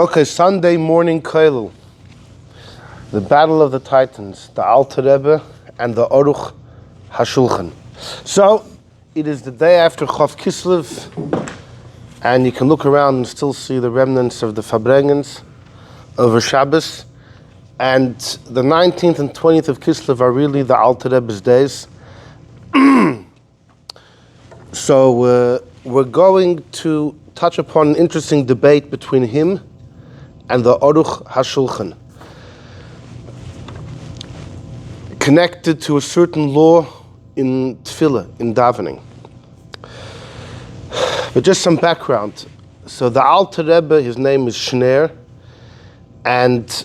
Okay, Sunday morning Koilel, the Battle of the Titans, the Alter Rebbe and the Aruch Hashulchan. So, it is the day after Chof Kislev, and you can look around and still see the remnants of the Fabrengens over Shabbos. And the 19th and 20th of Kislev are really the Alter Rebbe's days. So we're going to touch upon an interesting debate between him and the Aruch Hashulchan, connected to a certain law in tefillah, in davening. But just some background. So the Alter Rebbe, his name is Shner, and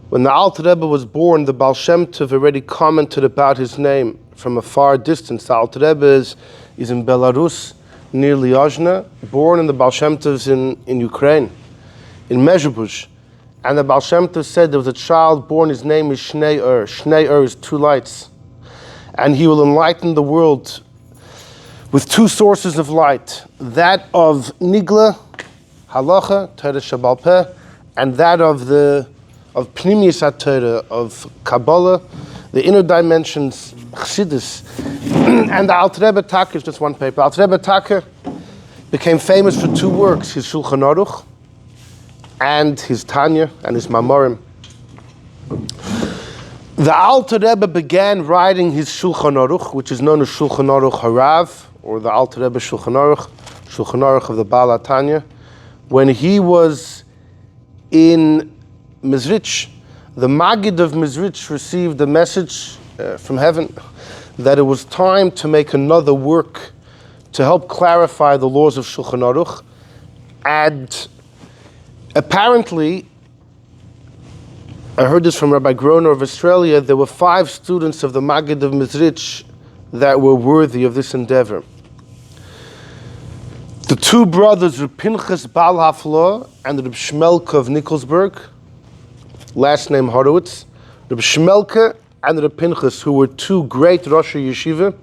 when the Alter Rebbe was born, the Baal Shem Tov already commented about his name from a far distance. The Alter Rebbe is in Belarus, near Lyozhna, born in the Baal Shem Tov's in Ukraine, in Mezhebush. And the Baal Shem Tov said there was a child born, his name is Shnei Ur. Shnei Ur is two lights. And he will enlighten the world with two sources of light, that of Nigla, Halacha, Torah Shabbal Peh, and that of Pnimius HaTorah, of Kabbalah, the inner dimensions, Chassidus. And the Alter Rebbe Taka is just one paper. Alter Rebbe Taka became famous for two works, his Shulchan Aruch and his Tanya and his Mamorim. The Alter Rebbe began writing his Shulchan Aruch, which is known as Shulchan Aruch HaRav, or the Alter Rebbe Shulchan Aruch of the Baal Tanya, when he was in Mizrich. The Magid of Mizrich received a message from heaven that it was time to make another work to help clarify the laws of Shulchan Aruch. And apparently, I heard this from Rabbi Groner of Australia, there were 5 students of the Magid of Mizrich that were worthy of this endeavor. The 2 brothers, Reb Pinchas Baal Haflah and Reb Shmelka of Nikolsburg, last name Horowitz, Reb Shmelka and Reb Pinchas, who were 2 great Rosh Yeshiva.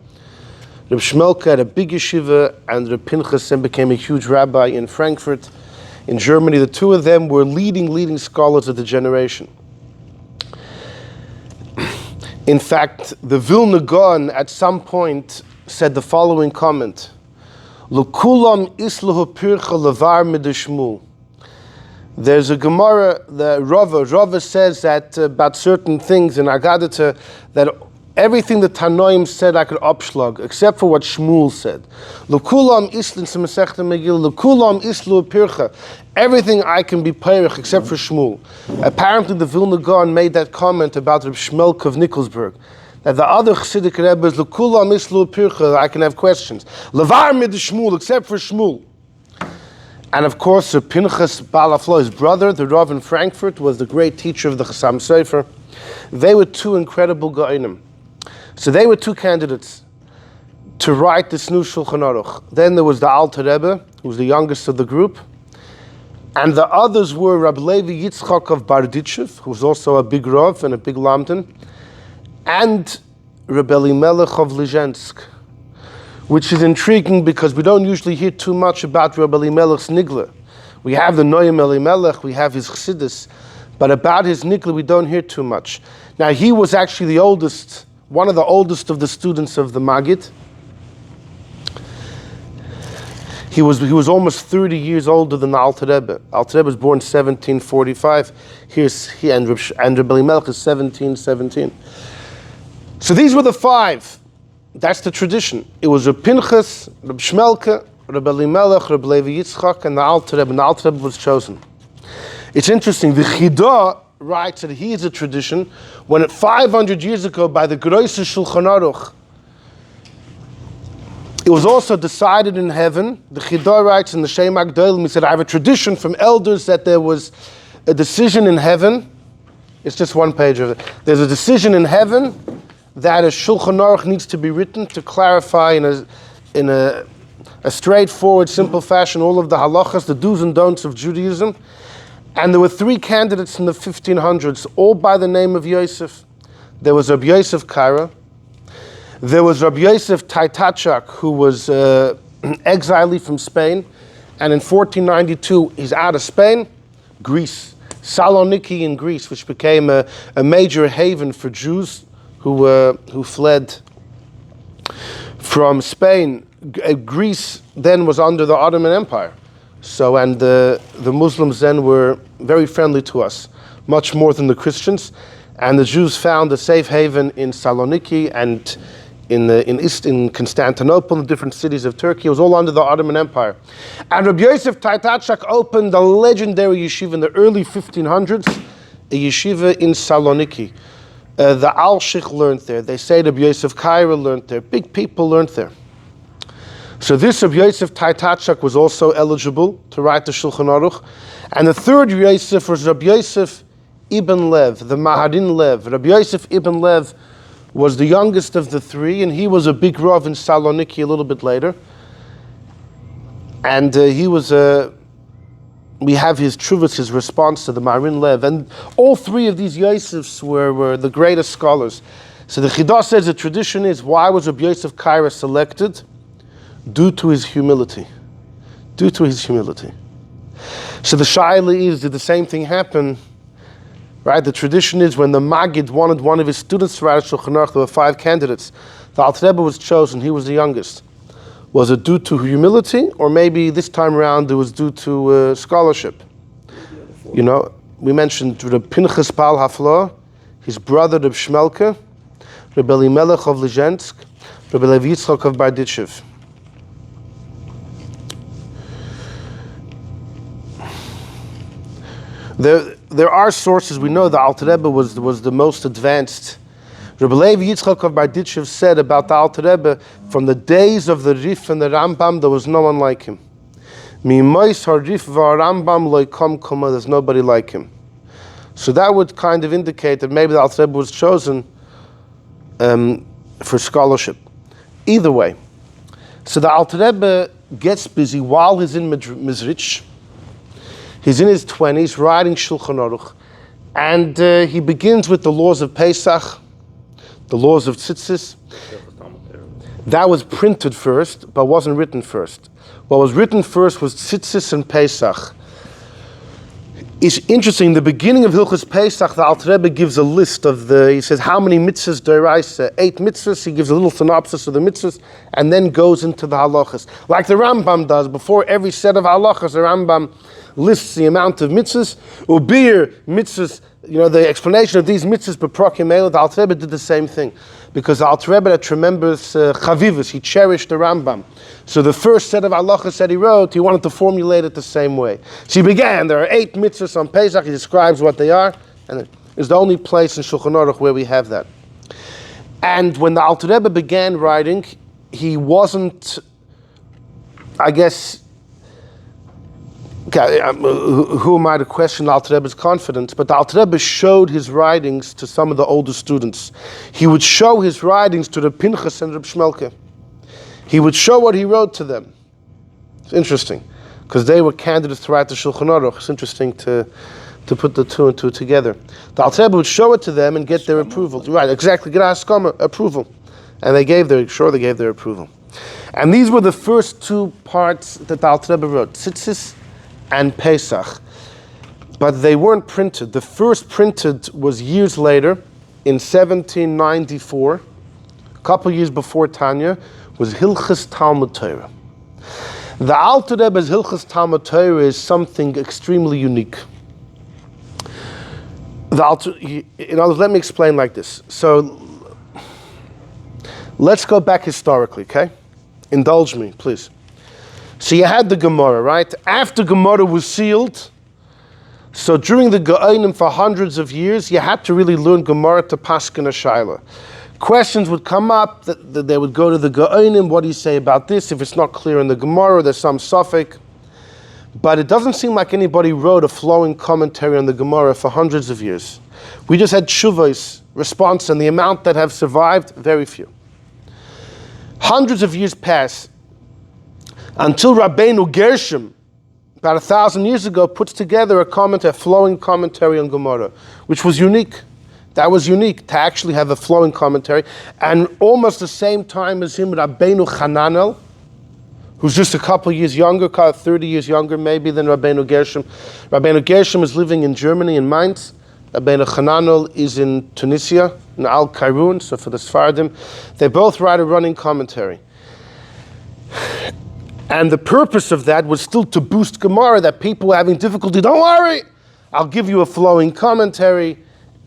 Reb Shmelka had a big yeshiva, and Reb Pinchas then became a huge rabbi in Frankfurt, in Germany. The 2 of them were leading scholars of the generation. In fact, the Vilna Gaon at some point said the following comment: L'kulam islahu pircha levar midishmul. There's a Gemara, the Rava says that about certain things in Agadata, that everything the Tanoim said I could upschlag, except for what Shmuel said. L'kulam islin semesechta megil, l'kulam islu pircha. Everything I can be peirich except for Shmuel. Apparently the Vilna Gaon made that comment about Reb Shmelka of Nikolsburg, that the other Chassidic Rebbes, l'kulam islu pircha, I can have questions. Levar mid Shmuel, except for Shmuel. And of course, Pinchas Baal Haflah, his brother, the Rav in Frankfurt, was the great teacher of the Chassam Sofer. They were 2 incredible Gaonim. So they were 2 candidates to write this new Shulchan Aruch. Then there was the Alter Rebbe, who was the youngest of the group. And the others were Rabbi Levi Yitzchak of Barditchev, who was also a big Rav and a big Lamdan, and Rabbi Elimelech of Lizhensk, which is intriguing because we don't usually hear too much about Rabbi Elimelech's Nigla. We have the Noyim Elimelech, we have his Chassidus, but about his Nigla we don't hear too much. Now he was actually the oldest, one of the oldest of the students of the Magid. He was almost 30 years older than the Alter Rebbe. Alter Rebbe was born 1745. He and Rabbi Elimelech is 1717. So these were the 5. That's the tradition. It was Reb Pinchas, Reb Shmelka, Reb Elimelech, Reb Levi Yitzchak, and the Alter Rebbe. And the Alter Rebbe was chosen. It's interesting. The Chidah writes that he is a tradition when at 500 years ago by the Groise Shulchan Aruch, it was also decided in heaven. The Chidah writes in the Shem HaGdolim, he said, I have a tradition from elders that there was a decision in heaven. It's just one page of it. There's a decision in heaven that a Shulchan Aruch needs to be written to clarify in a straightforward, simple fashion all of the halachas, the do's and don'ts of Judaism. And there were 3 candidates in the 1500s, all by the name of Yosef. There was Rabbi Yosef Kara. There was Rabbi Yosef Taitachak, who was exilee from Spain. And in 1492, he's out of Spain. Greece. Saloniki in Greece, which became a major haven for Jews who fled from Spain. Greece then was under the Ottoman Empire. So, and the Muslims then were very friendly to us, much more than the Christians. And the Jews found a safe haven in Saloniki and in Constantinople, in different cities of Turkey. It was all under the Ottoman Empire. And Rabbi Yosef Taitachak opened a legendary yeshiva in the early 1500s, a yeshiva in Saloniki. The Al-Shikh learned there. They say Rabbi Yosef Kaira learned there. Big people learned there. So this Rabbi Yosef Taitachak was also eligible to write the Shulchan Aruch. And the third Yosef was Rabbi Yosef Ibn Lev, the Maharin Lev. Rabbi Yosef Ibn Lev was the youngest of the three, and he was a big Rav in Saloniki a little bit later. And we have his Truvas, his response to the Maharin Lev. And all three of these Yosefs were the greatest scholars. So the Chidah says the tradition is, why was Rabbi Yosef Kaira selected? Due to his humility. Due to his humility. So the Shaila is, did the same thing happen? Right? The tradition is when the Maggid wanted one of his students to write a Shulchan Aruch, there were 5 candidates. The Alter Rebbe was chosen, he was the youngest. Was it due to humility, or maybe this time around it was due to scholarship? You know, we mentioned Reb Pinchas Pal Hafla, his brother Reb Shmelke, Reb Elimelech of Lizhensk, Reb Levi Yitzchak of Barditchev. There are sources, we know the Alter Rebbe was the most advanced. Rebbe Levi Yitzchak of Barditchev said about the Alter Rebbe, from the days of the Rif and the Rambam, there was no one like him. Mimois HaRif v'Rambam loikom koma, there's nobody like him. So that would kind of indicate that maybe the Alter Rebbe was chosen for scholarship. Either way, so the Alter Rebbe gets busy while he's in Mizrich. He's in his 20s, writing Shulchan Aruch, and he begins with the laws of Pesach, the laws of Tzitzis. That was printed first, but wasn't written first. What was written first was Tzitzis and Pesach. It's interesting, the beginning of Hilchos Pesach, the Alter Rebbe gives a list of he says, how many mitzvahs d'oraisa? 8 mitzvahs, he gives a little synopsis of the mitzvahs, and then goes into the halachas. Like the Rambam does, before every set of halachas, the Rambam lists the amount of mitzvahs, ubir mitzvahs, the explanation of these mitzvahs, beprokim, the Alter Rebbe did the same thing. Because the Alter Rebbe had tremendous chavivus, he cherished the Rambam. So the first set of halachas that he wrote, he wanted to formulate it the same way. So he began, there are 8 mitzvahs on Pesach, he describes what they are, and it's the only place in Shulchan Aruch where we have that. And when the Alter Rebbe began writing, he wasn't, I guess, who am I to question the Alter Rebbe's confidence? But the Alter Rebbe showed his writings to some of the older students. He would show his writings to the Pinchas and Reb Shmelke. He would show what he wrote to them. It's interesting, because they were candidates to write the Shulchan Aruch. It's interesting to put the 2 and 2 together. The Alter Rebbe would show it to them and get their approval. Right, exactly, get approval. And they gave their approval. And these were the first 2 parts that the Alter Rebbe wrote, Tzitzis and Pesach. But they weren't printed. The first printed was years later, in 1794, a couple years before Tanya, was Hilchos Talmud Torah. The Alter Rebbe's Hilchos Talmud Torah is something extremely unique. Let me explain like this. So, let's go back historically, okay? Indulge me, please. So you had the Gemara, right? After Gemara was sealed, so during the Geonim for hundreds of years, you had to really learn Gemara to Paskin a Shaila. Questions would come up, that they would go to the Geonim, what do you say about this? If it's not clear in the Gemara, there's some suffix. But it doesn't seem like anybody wrote a flowing commentary on the Gemara for hundreds of years. We just had Shuvos, response, and the amount that have survived, very few. Hundreds of years pass, until Rabbeinu Gershom, about 1,000 years ago, puts together a flowing commentary on Gemara, which was unique. That was unique, to actually have a flowing commentary. And almost the same time as him, Rabbeinu Hananel who's just a couple years younger, 30 years younger maybe than Rabbeinu Gershom. Rabbeinu Gershom is living in Germany, in Mainz. Rabbeinu Hananel is in Tunisia, in Al Kairun, so for the Sfardim. They both write a running commentary. And the purpose of that was still to boost Gemara, that people were having difficulty. Don't worry, I'll give you a flowing commentary,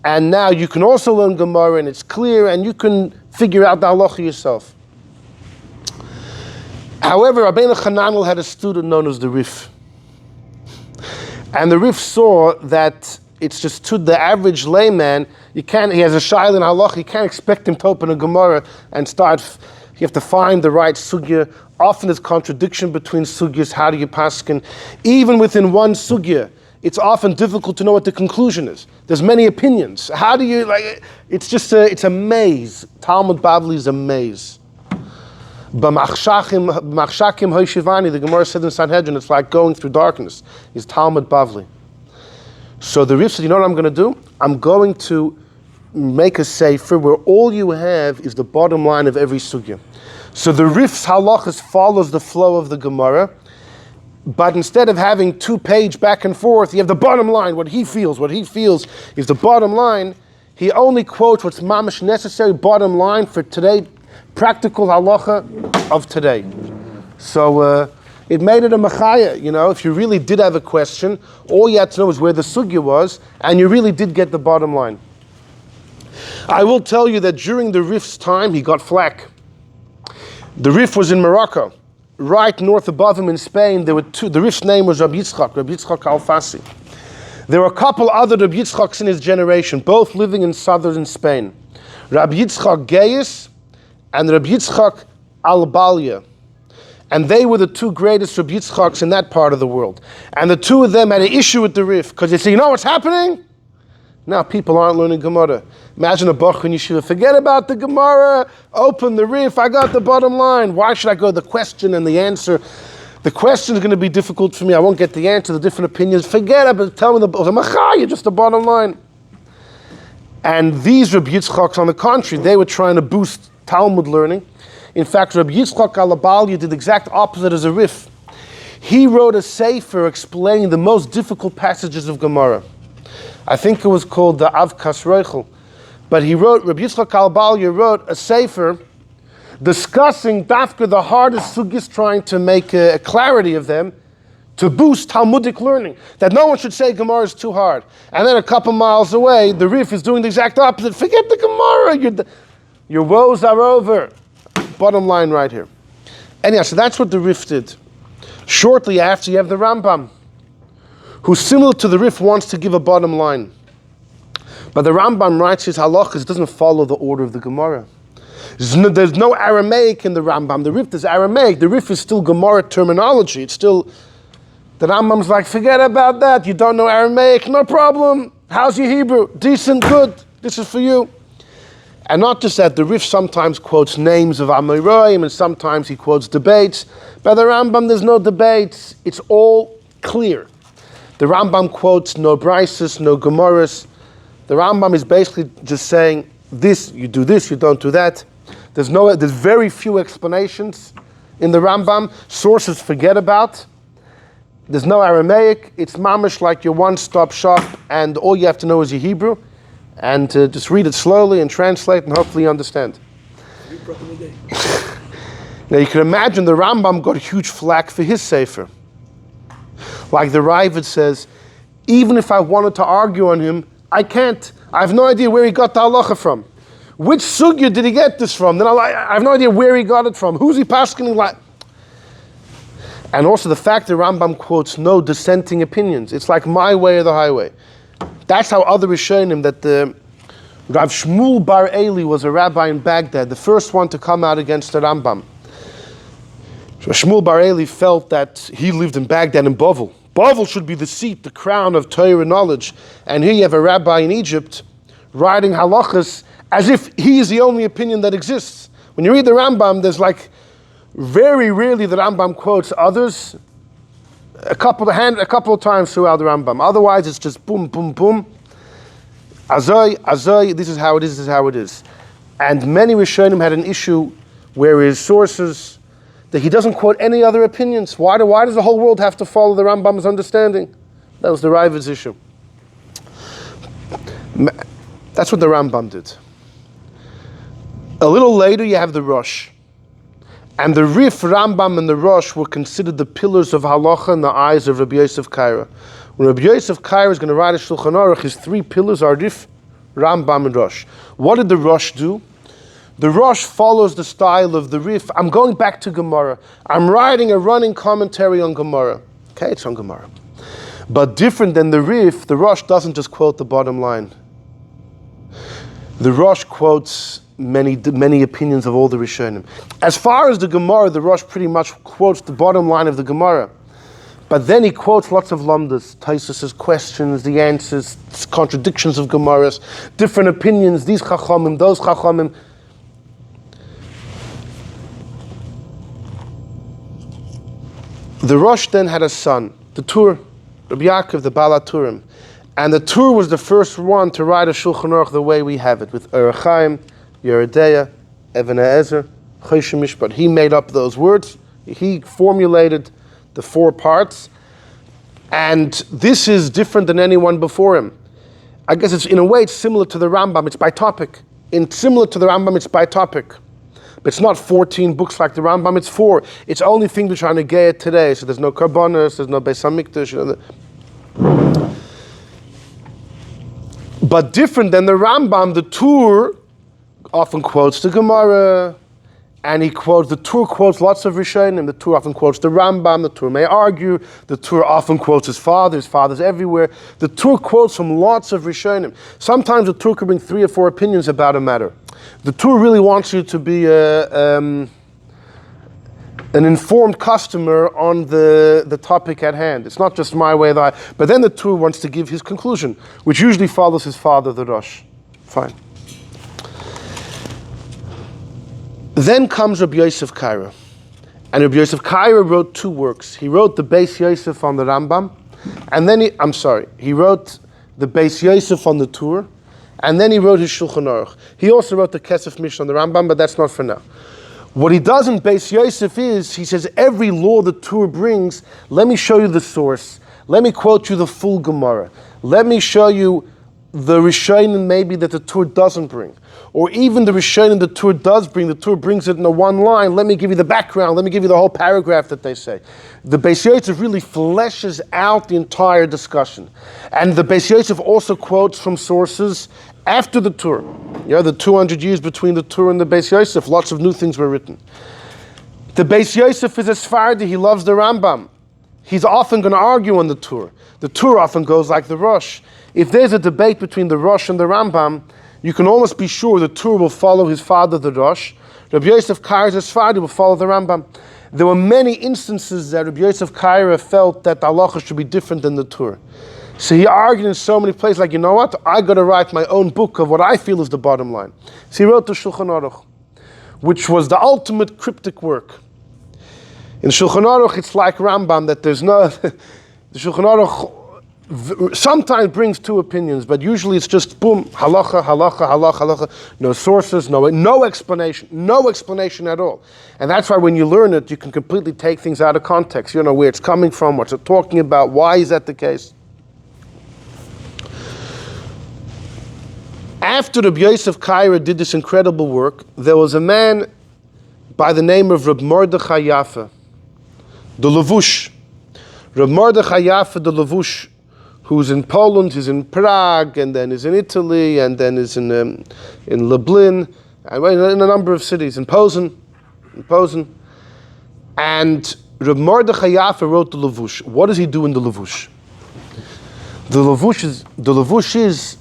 and now you can also learn Gemara, and it's clear, and you can figure out the halacha yourself. However, Rabbeinu Hananel had a student known as the Rif. And the Rif saw that it's just to the average layman, he has a shaila in halacha, you can't expect him to open a Gemara and start, you have to find the right sugya. Often there's contradiction between sugyas, how do you paskin? Even within one sugya, it's often difficult to know what the conclusion is. There's many opinions. How do you, it's a maze. Talmud Bavli is a maze. B'machshakim hoishivani, the Gemara said in Sanhedrin, it's like going through darkness. It's Talmud Bavli. So the Rif said, you know what I'm going to do? I'm going to make a sefer where all you have is the bottom line of every sugya. So the Rif's halachas follows the flow of the Gemara, but instead of having 2-page back and forth, you have the bottom line, what he feels is the bottom line. He only quotes what's mamash necessary, bottom line for today, practical halacha of today. So it made it a machaya, if you really did have a question, all you had to know was where the sugya was, and you really did get the bottom line. I will tell you that during the Rif's time, he got flack. The Rif was in Morocco. Right north above him in Spain, there were two. The Rif's name was Rabbi Yitzchak Al-Fassi. There were a couple other Rabbi Yitzchaks in his generation, both living in southern Spain. Rabbi Yitzchak Geyes and Rabbi Yitzchak Al-Balya. And they were the two greatest Rabbi Yitzchaks in that part of the world. And the two of them had an issue with the Rif, because they say, you know what's happening? Now people aren't learning Gemara. Imagine a Bach in Yeshiva, forget about the Gemara, open the Rif, I got the bottom line. Why should I go the question and the answer? The question is going to be difficult for me, I won't get the answer, the different opinions. Forget about it, tell me the Machaya, just the bottom line. And these Rabbi Yitzchaks, on the contrary, they were trying to boost Talmud learning. In fact, Rabbi Yitzchak Al-Balya did the exact opposite as a Rif. He wrote a sefer explaining the most difficult passages of Gemara. I think it was called the Avkas Reichel. But Rabbi Yitzchak Al-Balya wrote a sefer discussing dafka the hardest sugis, trying to make a clarity of them to boost Talmudic learning. That no one should say Gemara is too hard. And then a couple miles away, the Rif is doing the exact opposite. Forget the Gemara, your woes are over. Bottom line right here. Anyhow, so that's what the Rif did. Shortly after, you have the Rambam, who, similar to the Rif, wants to give a bottom line. But the Rambam writes his halachas, doesn't follow the order of the Gemara. There's no Aramaic in the Rambam. The Rif is Aramaic. The Rif is still Gemara terminology. It's still, the Rambam's like, forget about that. You don't know Aramaic, no problem. How's your Hebrew? Decent, good. This is for you. And not just that, the Rif sometimes quotes names of Amoraim, and sometimes he quotes debates. By the Rambam, there's no debates. It's all clear. The Rambam quotes no Brises, no Gemaras. The Rambam is basically just saying, this, you don't do that. There's very few explanations in the Rambam. Sources forget about. There's no Aramaic. It's mamish like your one-stop shop, and all you have to know is your Hebrew. And just read it slowly and translate, and hopefully you understand. Now you can imagine the Rambam got huge flack for his sefer. Like the Raavad says, even if I wanted to argue on him, I can't. I have no idea where he got the halacha from. Which sugya did he get this from? Then I have no idea where he got it from. Who's he paskening like? And also the fact that Rambam quotes no dissenting opinions. It's like my way or the highway. That's how other Rishonim, that the Rav Shmuel Bar Eli was a rabbi in Baghdad, the first one to come out against the Rambam. So Shmuel Bar Eli felt that he lived in Baghdad in Bavel. Bavel should be the seat, the crown of Torah knowledge. And here you have a rabbi in Egypt writing halachas as if he is the only opinion that exists. When you read the Rambam, there's like, very rarely the Rambam quotes others, a couple of times throughout the Rambam. Otherwise, it's just boom, boom, boom. Azoi, this is how it is, And many Rishonim had an issue where his sources, that he doesn't quote any other opinions. Why does the whole world have to follow the Rambam's understanding? That was the Ravid's issue. That's what the Rambam did. A little later, you have the Rosh. And the Rif, Rambam, and the Rosh were considered the pillars of halacha in the eyes of Rabbi Yosef Kaira. When Rabbi Yosef Kaira is going to write a Shulchan Aruch, his three pillars are Rif, Rambam, and Rosh. What did the Rosh do? The Rosh follows the style of the Rif. I'm going back to Gemara. I'm writing a running commentary on Gemara. Okay, it's on Gemara. But different than the Rif, the Rosh doesn't just quote the bottom line. The Rosh quotes many opinions of all the Rishonim. As far as the Gemara, the Rosh pretty much quotes the bottom line of the Gemara. But then he quotes lots of lamdas, Taisus's questions, the answers, contradictions of Gemaras, different opinions, these Chachamim, those Chachamim. The Rosh then had a son, the Tur, Rabbi Yaakov, the Baal HaTurim. And the Tur was the first one to write a Shulchan Aruch the way we have it, with Orach Chaim, Yeridea, Even HaEzer, Choshen Mishpat. He made up those words. He formulated the 4 parts. And this is different than anyone before him. I guess it's, in a way, it's similar to the Rambam. It's by topic. Similar to the Rambam, it's by topic. But it's not 14 books like the Rambam, it's 4. It's only thing we're trying to get today. So there's no Karbonos, there's no Beis HaMikdash. But different than the Rambam, the Tur often quotes the Gemara, and the Tur quotes lots of Rishonim. The Tur often quotes the Rambam. The Tur may argue. The Tur often quotes his father's everywhere. The Tur quotes from lots of Rishonim. Sometimes the Tur can bring 3 or 4 opinions about a matter. The Tur really wants you to be an informed customer on the topic at hand. It's not just my way, but then the Tur wants to give his conclusion, which usually follows his father, the Rosh. Fine. Then comes Rabbi Yosef Kaira. And Rabbi Yosef Kaira wrote 2 works. He wrote the Beis Yosef on the Rambam, and then he wrote the Beis Yosef on the Tur, and then he wrote his Shulchan Aruch. He also wrote the Kesef Mishnah on the Rambam, but that's not for now. What he does in Beis Yosef is, he says, every law the Tur brings, let me show you the source. Let me quote you the full Gemara. Let me show you the Rishonim maybe that the Tur doesn't bring. Or even the Rishonim the Tur does bring, the Tur brings it in a one line. Let me give you the background. Let me give you the whole paragraph that they say. The Beis Yosef really fleshes out the entire discussion. And the Beis Yosef also quotes from sources after the Tur. The 200 years between the Tur and the Beis Yosef, lots of new things were written. The Beis Yosef is a Sephardi, he loves the Rambam. He's often going to argue on the Tur. The Tur often goes like the Rosh. If there's a debate between the Rosh and the Rambam, you can almost be sure the Tur will follow his father, the Rosh. Rabbi Yosef Kaira's Sephardi will follow the Rambam. There were many instances that Rabbi Yosef Kaira felt that the halacha should be different than the Tur. So he argued in so many places, like, you know what? I got to write my own book of what I feel is the bottom line. So he wrote the Shulchan Aruch, which was the ultimate cryptic work. In Shulchan Aruch, it's like Rambam, that there's no... the Shulchan Aruch sometimes brings 2 opinions, but usually it's just boom, halacha, halacha, halacha, halacha. No sources, no explanation at all. And that's why when you learn it, you can completely take things out of context. You know where it's coming from, what's it talking about, why is that the case? After Rabbi Yosef Kaira did this incredible work, there was a man by the name of Reb Mordechai Yaffe, the Levush. Reb Mordechai Yaffe, the Levush, who's in Poland, he's in Prague, and then is in Italy, and then is in Lublin, and in a number of cities, in Posen. And Reb Mordechai Yaffe wrote the Levush. What does he do in the Levush? The Levush is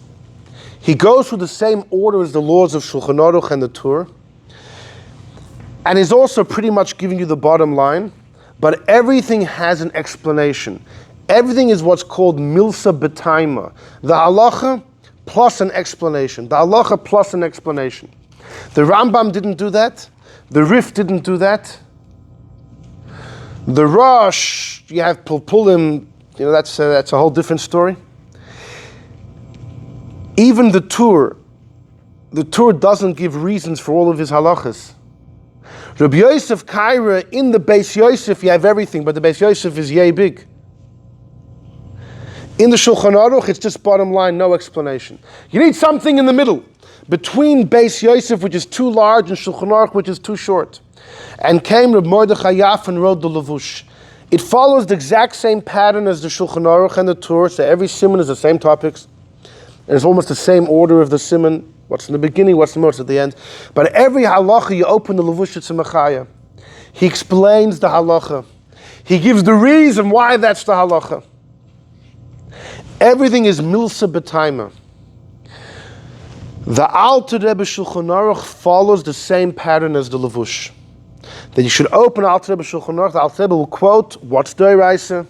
he goes through the same order as the laws of Shulchan Aruch and the Tur, and is also pretty much giving you the bottom line, but everything has an explanation. Everything is what's called milsa b'taima. The halacha plus an explanation. The halacha plus an explanation. The Rambam didn't do that. The Rif didn't do that. The Rosh, you have Pulpulim, that's a whole different story. Even the Tur doesn't give reasons for all of his halachas. Rabbi Yosef Kaira, in the Beis Yosef, you have everything, but the Beis Yosef is yay big. In the Shulchan Aruch, it's just bottom line, no explanation. You need something in the middle, between Beis Yosef, which is too large, and Shulchan Aruch, which is too short. And came Reb Mordechai Yaf and wrote the Levush. It follows the exact same pattern as the Shulchan Aruch and the Torah, so every siman is the same topics, and it's almost the same order of the siman, what's in the beginning, what's the most at the end. But every halacha, you open the Levush Tzimachaya. He explains the halacha. He gives the reason why that's the halacha. Everything is milsa b'taima. The Alter Rebbe Shulchan Aruch follows the same pattern as the Levush. That you should open Alter Rebbe Shulchan Aruch, the Alter Rebbe will quote what's Doraisa,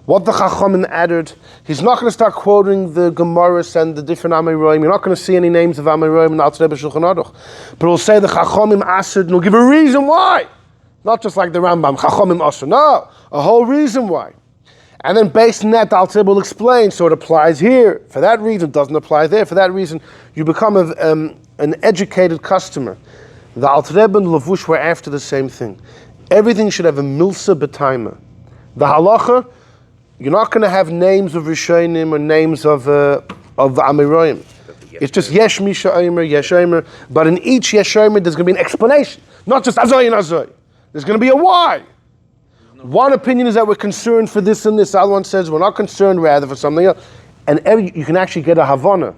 what the Chachamim added. He's not going to start quoting the Gemaras and the different Amoraim. You're not going to see any names of Amoraim in the Alter Rebbe Shulchan Aruch. But he'll say the Chachamim Asad, and he'll give a reason why. Not just like the Rambam, Chachamim Asad. No, a whole reason why. And then based on that, the Alter Rebbe will explain, so it applies here. For that reason, it doesn't apply there. For that reason, you become an educated customer. The Alter Rebbe and Levush were after the same thing. Everything should have a milsa b'taima. The halacha, you're not going to have names of Rishonim or names of Amoraim. It's just Yesh Misha Omer, Yesh Omer. But in each Yesh Omer, there's going to be an explanation. Not just Azoy and Azoy. There's going to be a why. One opinion is that we're concerned for this and this. The other one says we're not concerned, rather for something else. And you can actually get a Havana.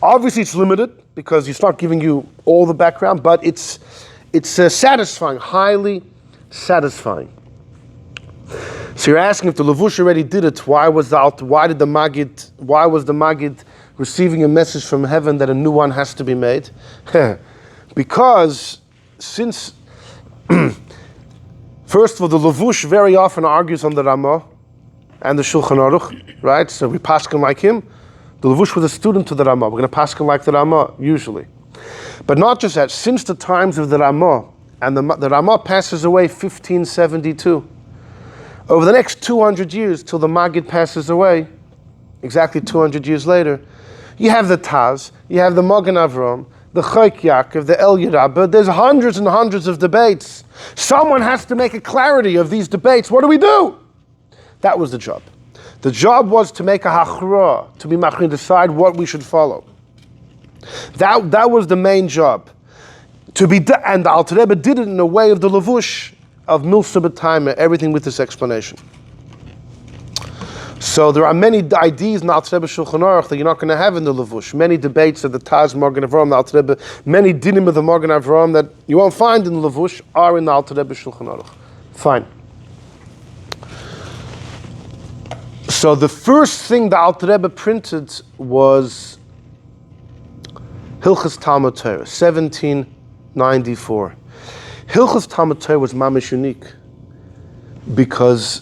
Obviously, it's limited because it's not giving you all the background, but it's satisfying, highly satisfying. So you're asking if the Levush already did it. Why was the Magid receiving a message from heaven that a new one has to be made? Because since first of all, the Levush very often argues on the Ramah and the Shulchan Aruch, right? So we paskin like him. The Levush was a student to the Ramah. We're going to paskin like the Ramah, usually. But not just that, since the times of the Ramah, and the Ramah passes away 1572, over the next 200 years, till the Magid passes away, exactly 200 years later, you have the Taz, you have the Magen Avram, the Chayk Yaakov, the El Yerabba. There's hundreds and hundreds of debates. Someone has to make a clarity of these debates. What do we do? That was the job. The job was to make a hachra, to be machrin, decide what we should follow. That was the main job. And the Alter Rebbe did it in a way of the Levush, of milsa b'taima, everything with this explanation. So there are many ideas in the Alter Rebbe Shulchan Aruch that you're not going to have in the Levush. Many debates of the Taz, Magen Avram, the Alter Rebbe, many dinim of the Magen Avram that you won't find in the Levush are in the Alter Rebbe Shulchan Aruch. Fine. So the first thing the Alter Rebbe printed was Hilchos Talmud Torah, 1794. Hilchos Talmud Torah was mamish unique because,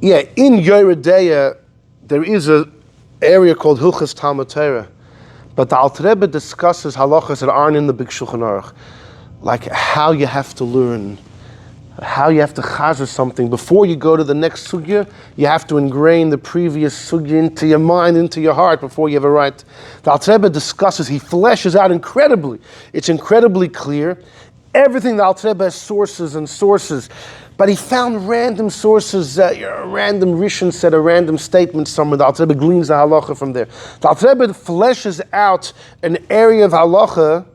in Yeridea there is an area called Hilchos Talmud Torah, but the Alter Rebbe discusses halachas that aren't in the Big Shulchan Aruch, like how you have to learn, how you have to chazer something. Before you go to the next sugya, you have to ingrain the previous sugya into your mind, into your heart, before you have a right. The Alter Rebbe discusses, he fleshes out incredibly. It's incredibly clear. Everything the Alter Rebbe has sources and sources, but he found random sources, a random Rishon said a random statement somewhere. The Alter Rebbe gleans the halacha from there. The Alter Rebbe fleshes out an area of halacha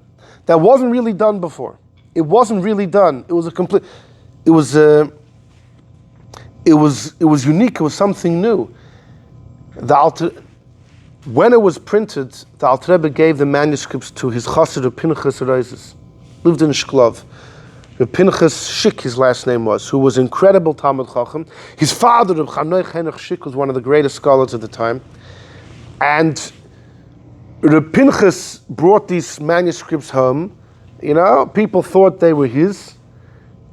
that wasn't really done before. It wasn't really done. It was a complete. It was unique. It was something new. When it was printed, the Alter Rebbe gave the manuscripts to his chassid Pinchas Reizes, lived in Shklov. Pinchas Shik, his last name was, who was incredible Talmud Chacham. His father, Reb Chanoich Henoch Shik, was one of the greatest scholars of the time. And Reb Pinchas brought these manuscripts home. People thought they were his.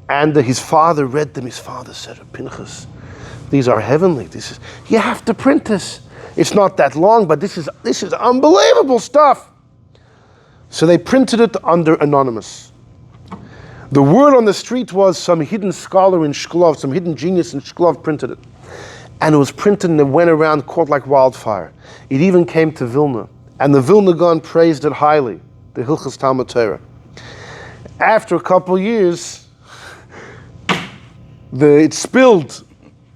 And his father read them. His father said, Pinchas, these are heavenly. You have to print this. It's not that long, but this is unbelievable stuff. So they printed it under anonymous. The word on the street was some hidden scholar in Shklov, some hidden genius in Shklov printed it. And it was printed and it went around, caught like wildfire. It even came to Vilna. And the Vilna Gaon praised it highly, the Hilchos Talmud Torah. after a couple of years, it spilled.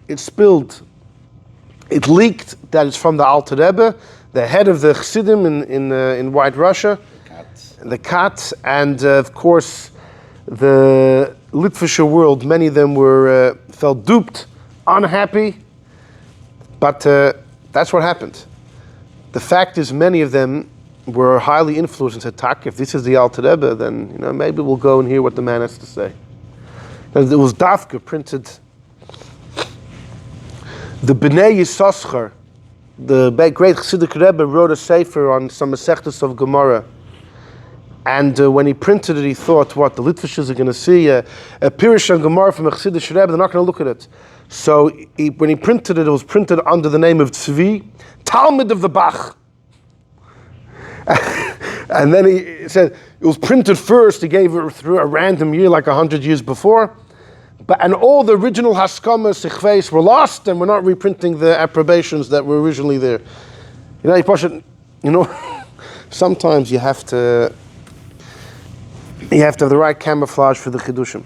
It leaked that it's from the Alter Rebbe, the head of the Chassidim in White Russia, the cat, and of course the Litvischer world. Many of them felt duped, unhappy, but that's what happened. The fact is, many of them were highly influenced and said, "Tak, if this is the Alter Rebbe, then maybe we'll go and hear what the man has to say." And it was Dafka printed. The Bnei Yissaschar, the great Chassidic Rebbe, wrote a sefer on some Masechtas of Gemara. And when he printed it, he thought, what, the Litvishers are going to see a Pirush on Gemara from a Chassidic Rebbe, they're not going to look at it. So when he printed it, it was printed under the name of Tzvi, Talmud of the Bach. And then he said, it was printed first, he gave it through a random year, like 100 years before. And all the original Haskamas, Sichveis, were lost, and we're not reprinting the approbations that were originally there. Sometimes you have to have the right camouflage for the Chidushim.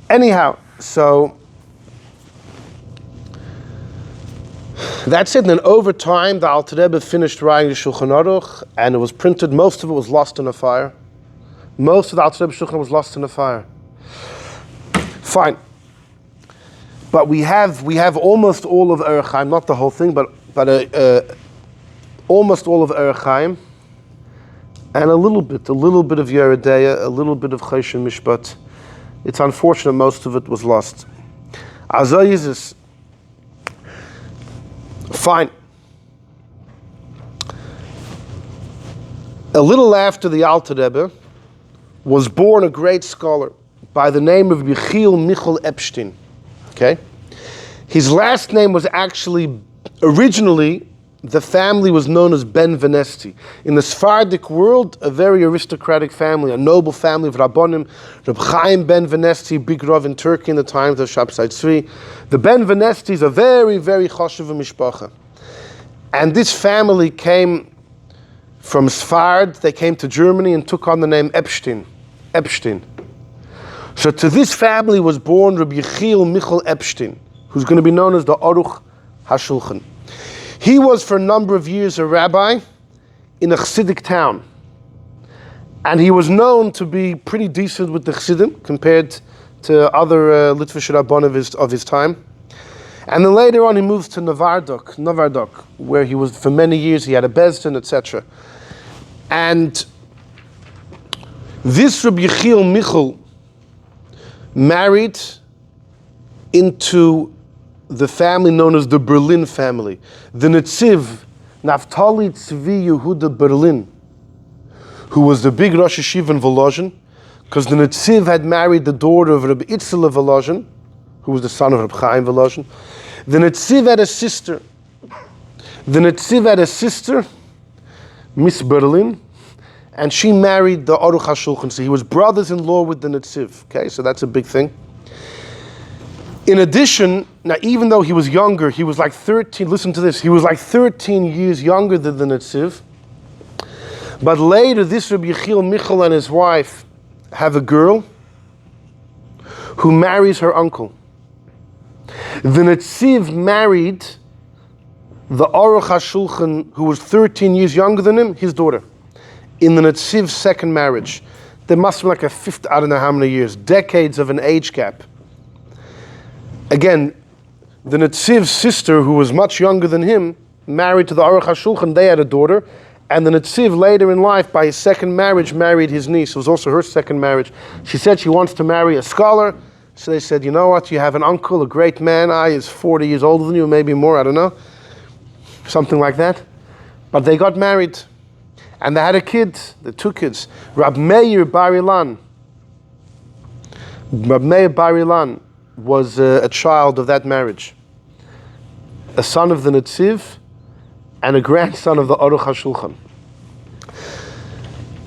Anyhow, so that's it. And then over time, the Alter Rebbe finished writing the Shulchan Aruch, and it was printed. Most of it was lost in a fire. Most of the Alter Rebbe Shulchan was lost in a fire. Fine. But we have almost all of Orach Chaim, not the whole thing, but almost all of Orach Chaim, and a little bit of Yeridea, a little bit of Choshen Mishpat. It's unfortunate most of it was lost. Azayizis. Fine. A little after the Alter Rebbe was born a great scholar by the name of Yechiel Michal Epstein. Okay? His last name was originally, the family was known as Ben Venesti. In the Sephardic world, a very aristocratic family, a noble family of Rabbonim, Reb Chaim Ben Venesti, big Rav in Turkey in the times of Shabsai Tzvi. The Ben Venestis are very, very choshev mishpacha. And this family came from Sfard, they came to Germany and took on the name Epstein. So to this family was born Rabbi Yechiel Michal Epstein, who's going to be known as the Aruch Hashulchan. He was for a number of years a rabbi in a Chassidic town. And he was known to be pretty decent with the Chassidim compared to other Litvish Rabban of his time. And then later on he moves to Novardok, where he was for many years, he had a Bezdin, etc. And this Rabbi Yechiel Michal married into the family known as the Berlin family. The Netziv, Naftali Tzvi Yehuda Berlin, who was the big Rosh Yeshiva in Volozhin, because the Netziv had married the daughter of Rabbi Itzel of Volozhin, who was the son of Rabbi Chaim Volozhin. The Netziv had a sister, Miss Berlin, and she married the Aruch HaShulchan. So he was brothers-in-law with the Netziv. Okay, so that's a big thing. In addition, now even though he was younger, he was like 13, listen to this, he was like 13 years younger than the Netziv. But later, this Rabbi Yechiel Michal and his wife have a girl who marries her uncle. The Netziv married the Aruch HaShulchan, who was 13 years younger than him, his daughter, in the Netziv's second marriage. There must be like I don't know how many years, decades of an age gap. Again, the Netziv's sister, who was much younger than him, married to the Aruch HaShulchan, they had a daughter, and the Netziv later in life, by his second marriage, married his niece. It was also her second marriage. She said she wants to marry a scholar, so they said, you know what, you have an uncle, a great man, he's 40 years older than you, maybe more, I don't know, something like that. But they got married. And they had a kid, the two kids. Rab Meir Bar Ilan. Rab Meir Bar Ilan was a child of that marriage. A son of the Netziv and a grandson of the Aruch HaShulchan.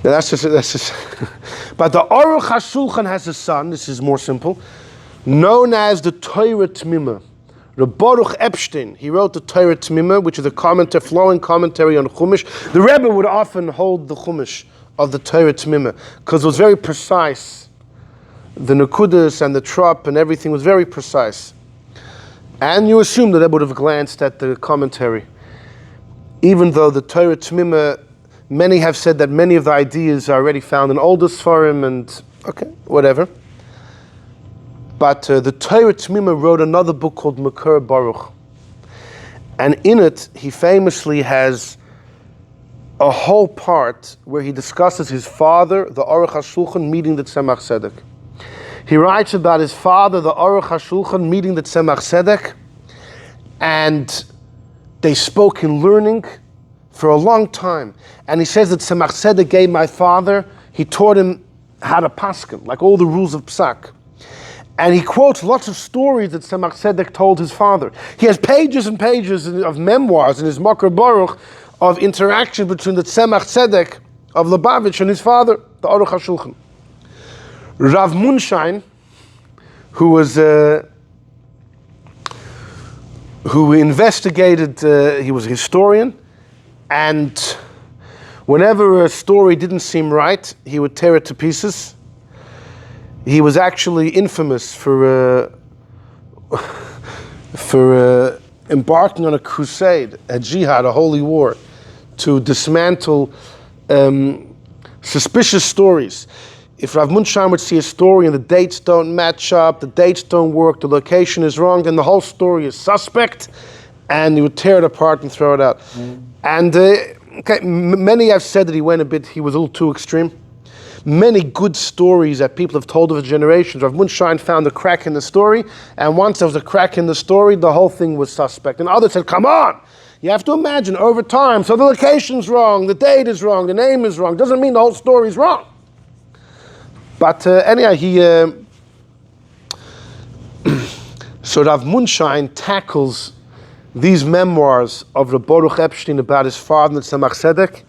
Now that's just But the Aruch HaShulchan has a son, this is more simple, known as the Torah Tmima. Reb Baruch Epstein, he wrote the Torah Tmima, which is a flowing commentary on Chumash. The Rebbe would often hold the Chumash of the Torah Tmima, because it was very precise the Nekudas and the Trop and everything was very precise. And you assume that Rebbe would have glanced at the commentary. Even though the Torah Tmima, many have said that many of the ideas are already found in older Seforim and, okay, whatever. But the Torah Tmima wrote another book called Makar Baruch. And in it, he famously has a whole part where he discusses his father, the Aruch Hashulchan, meeting the Tzemach Tzedek. He writes about his father, the Aruch Hashulchan, meeting the Tzemach Tzedek, and they spoke in learning for a long time. And he says that Tzemach Tzedek gave my father, he taught him how to paskin, like all the rules of psak. And he quotes lots of stories that Tzemach Tzedek told his father. He has pages and pages of memoirs in his Makar Baruch of interaction between the Tzemach Tzedek of Lubavitch and his father, the Aruch HaShulchan. Rav Munshine, who investigated, he was a historian, and whenever a story didn't seem right, he would tear it to pieces. He was actually infamous for embarking on a crusade, a jihad, a holy war, to dismantle suspicious stories. If Rav Munshine would see a story and the dates don't match up, the dates don't work, the location is wrong, then the whole story is suspect, and he would tear it apart and throw it out. And many have said that he was a little too extreme. Many good stories that people have told over generations. Rav Munshine found a crack in the story, and once there was a crack in the story, the whole thing was suspect. And others said, come on! You have to imagine over time, so the location's wrong, the date is wrong, the name is wrong, doesn't mean the whole story's wrong. But anyhow, so Rav Munshine tackles these memoirs of the Baruch Epstein about his father, Tzemach Tzedek.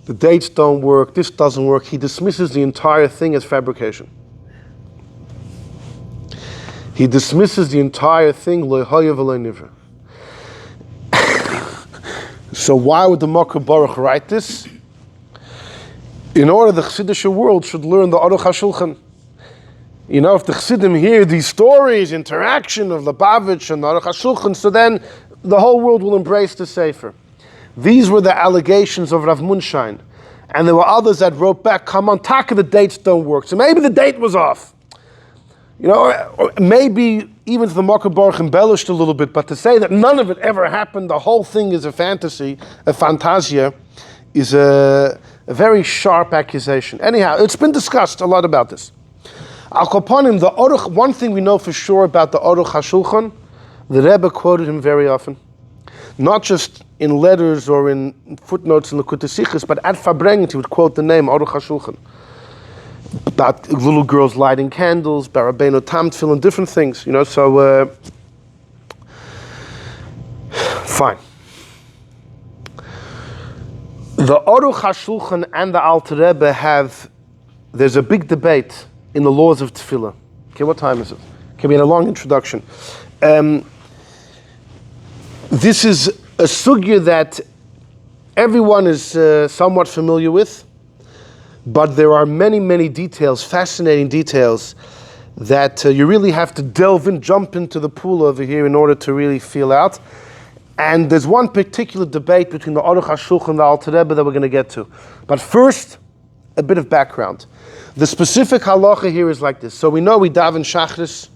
The dates don't work, this doesn't work. He dismisses the entire thing as fabrication. He dismisses the entire thing, lo haya v'lo nivra. So why would the Makar Baruch write this? In order the Chassidish world should learn the Aruch HaShulchan. You know, if the Chassidim hear these stories, interaction of Lubavitch and the Aruch HaShulchan, so then the whole world will embrace the Sefer. These were the allegations of Rav Munshine. And there were others that wrote back, come on, taka, the dates don't work. So maybe the date was off. You know, or maybe even the Makar Baruch embellished a little bit, but to say that none of it ever happened, the whole thing is a fantasy, a fantasia, is a very sharp accusation. Anyhow, it's been discussed a lot about this. Al Kapanim, the Aruch, one thing we know for sure about the Aruch HaShulchan, the Rebbe quoted him very often. Not just in letters or in footnotes in the Sichos, but at Farbrengen he would quote the name Aruch HaShulchan. About little girls lighting candles, Barabeno Tamtfil, and different things, you know, so fine. The Aruch HaShulchan and the Alter Rebbe there's a big debate in the laws of tefillah. Okay, what time is it? Okay, we had a long introduction. This is a sugya that everyone is somewhat familiar with, but there are many, many details, fascinating details, that you really have to delve in, jump into the pool over here in order to really feel out. And there's one particular debate between the Aruch HaShulchan and the Alter Rebbe that we're going to get to. But first, a bit of background. The specific halacha here is like this. So we know we daven Shachris,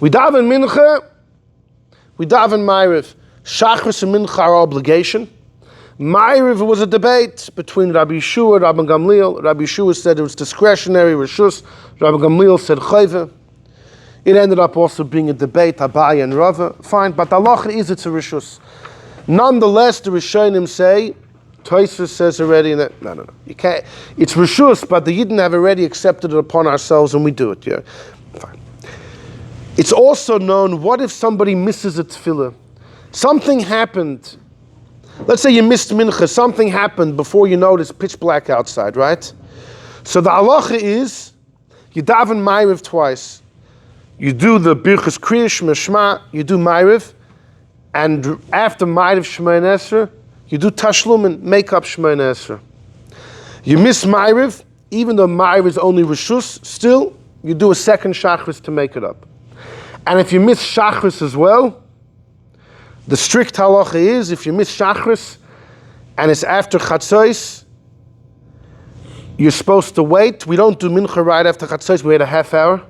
we daven Mincha, we daven Ma'ariv. Shachris and Mincha are obligation. Ma'ariv was a debate between Rabbi Yeshua and Rabbi Gamliel. Rabbi Yeshua said it was discretionary, Rishus. Rabbi Gamliel said Chayve. It ended up also being a debate, Abaye and Rava. Fine, but the halacha is it's a Rishus. Nonetheless, the Rishonim say, Tosfos says already, no, you can't. It's Rishus, but the Yidden have already accepted it upon ourselves and we do it. Yeah, fine. It's also known, what if somebody misses a tefillah? Something happened. Let's say you missed mincha. Something happened before you noticed pitch black outside, right? So the halacha is, you daven Ma'ariv twice. You do the Birchas Kriya Shema, you do Ma'ariv, and after Ma'ariv Shemoneh Esrei, you do Tashlum and make up Shemoneh Esrei. You miss Ma'ariv, even though Ma'ariv is only Rishus, still, you do a second shachris to make it up. And if you miss shachris as well, the strict halacha is, if you miss shachris and it's after chatzos, you're supposed to wait. We don't do mincha right after chatzos, we wait a half hour.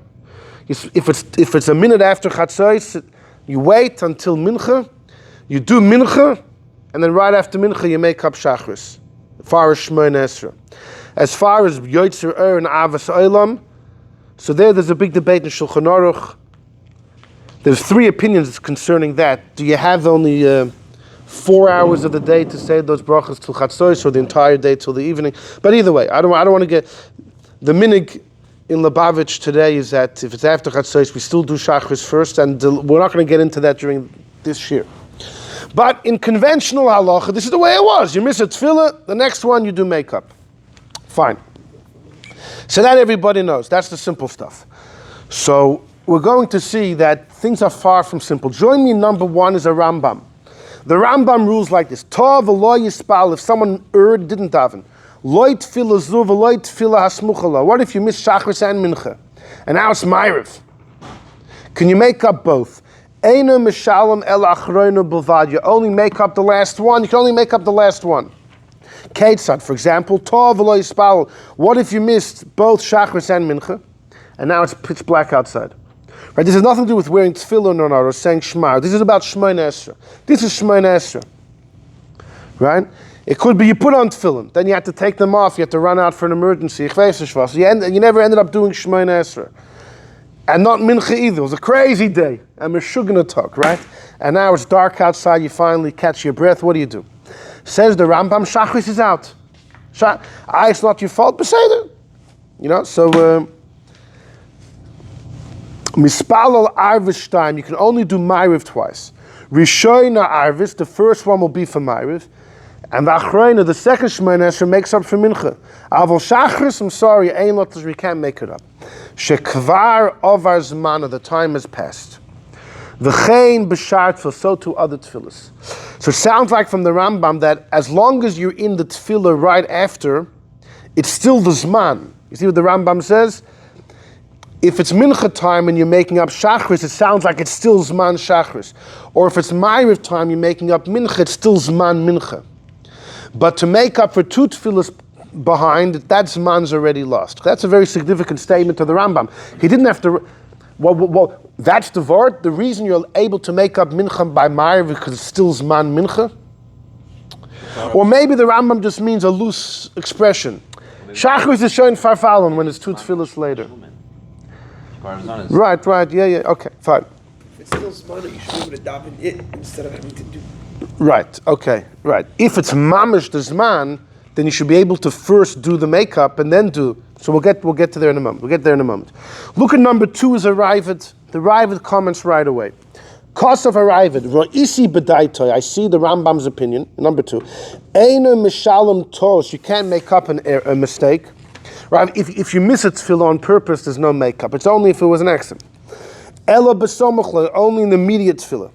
If it's a minute after chatzos, you wait until mincha, you do mincha, and then right after mincha you make up shachris. As far as Shmoneh Esrei. As far as Yotzer Ur and Avos Olam, so there's a big debate in Shulchan Aruch. There's 3 opinions concerning that. Do you have only 4 hours of the day to say those brachas till chatzos, or the entire day till the evening? But either way, I don't want to get the minig in Lubavitch today is that if it's after chatzos, we still do shachris first, and we're not going to get into that during this year. But in conventional halacha, this is the way it was. You miss a tefillah, the next one you do makeup. Fine. So that everybody knows. That's the simple stuff. So we're going to see that things are far from simple. Join me, number 1 is a Rambam. The Rambam rules like this. Tov v'lo yispal, if someone didn't daven. Lo tefillah zu v'lo tefillah hasmucha lo. What if you miss shachris and mincha? And now it's ma'ariv. Can you make up both? Eino mishalom el achroinu b'lvad. You only make up the last one. You can only make up the last one. Ketzad, for example, tov v'lo yispal. What if you missed both shachris and mincha, and now it's pitch black outside? Right? This has nothing to do with wearing tefillah or not, or saying shema. This is about Shmoneh Esrei. This is Shmoneh Esrei. Right? It could be you put on tefillin, then you had to take them off. You had to run out for an emergency. You never ended up doing Shmoneh Esrei. And not mincha either. It was a crazy day. I'm a shugana talk, right? And now it's dark outside. You finally catch your breath. What do? Says the Rambam, shachris is out. It's not your fault, but say that. You know, so mispalal arvis time. You can only do ma'ariv twice. Rishoyna arvis, the first one will be for ma'ariv, and the achroina, the second Shmoneh Esrei, makes up for mincha. Avol shachris, I'm sorry, ein lot, we can't make it up. Shekvar ovar zmana, the time has passed. V'chein b'shar tefillah, so to other tefillahs. So it sounds like from the Rambam that as long as you're in the tefillah right after, it's still the zman. You see what the Rambam says? If it's mincha time and you're making up shachris, it sounds like it's still zman shachris. Or if it's ma'ariv time, you're making up mincha, it's still zman mincha. But to make up for 2 tefillahs behind, that zman's already lost. That's a very significant statement to the Rambam. He didn't have to. Well, that's the word. The reason you're able to make up mincha by ma'ariv because it's still zman mincha. Or maybe the Rambam just means a loose expression. Shachris is showing farfalon when it's 2 tefillahs later. Right, yeah, okay, fine. If it's still zman, you should be able to daven it instead of having to do. Right. If it's mamish the zman, then you should be able to first do the makeup and then do. So we'll get to there in a moment. Look at number 2 is Arrivad. The Arrivad comments right away. Cost of Arrivad. Ro'isi b'daitoi. I see the Rambam's opinion. Number 2. Eino mishalom tos. You can't make up a mistake. Right? If you miss a tefillah on purpose, there's no makeup. It's only if it was an accident. Ela b'somach, only in the immediate tefillah.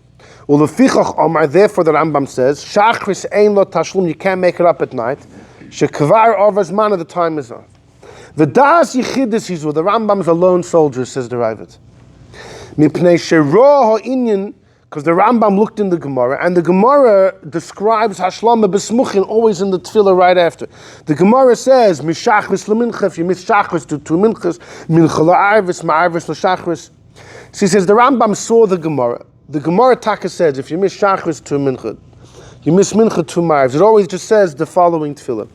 Well, the fichach omar, therefore the Rambam says, shachris ein lo tashlum, you can't make it up at night. Shekvar ovaz mana, the time is on. The das yichidus hizu, the Rambam's a lone soldier, says the Ravid. Mipnei shero ha'inyan, because the Rambam looked in the Gemara, and the Gemara describes hashlama besmuchin, always in the tefillah right after. The Gemara says, mishachris lemincha, if you miss shachris, do 2 minchas, mincha la'arvis, ma'arvis la'shachris. So he says, the Rambam saw the Gemara. The Gemara Taka says, if you miss shachris, 2 mincha, you miss mincha, 2 ma'arivs. It always just says the following tefillah.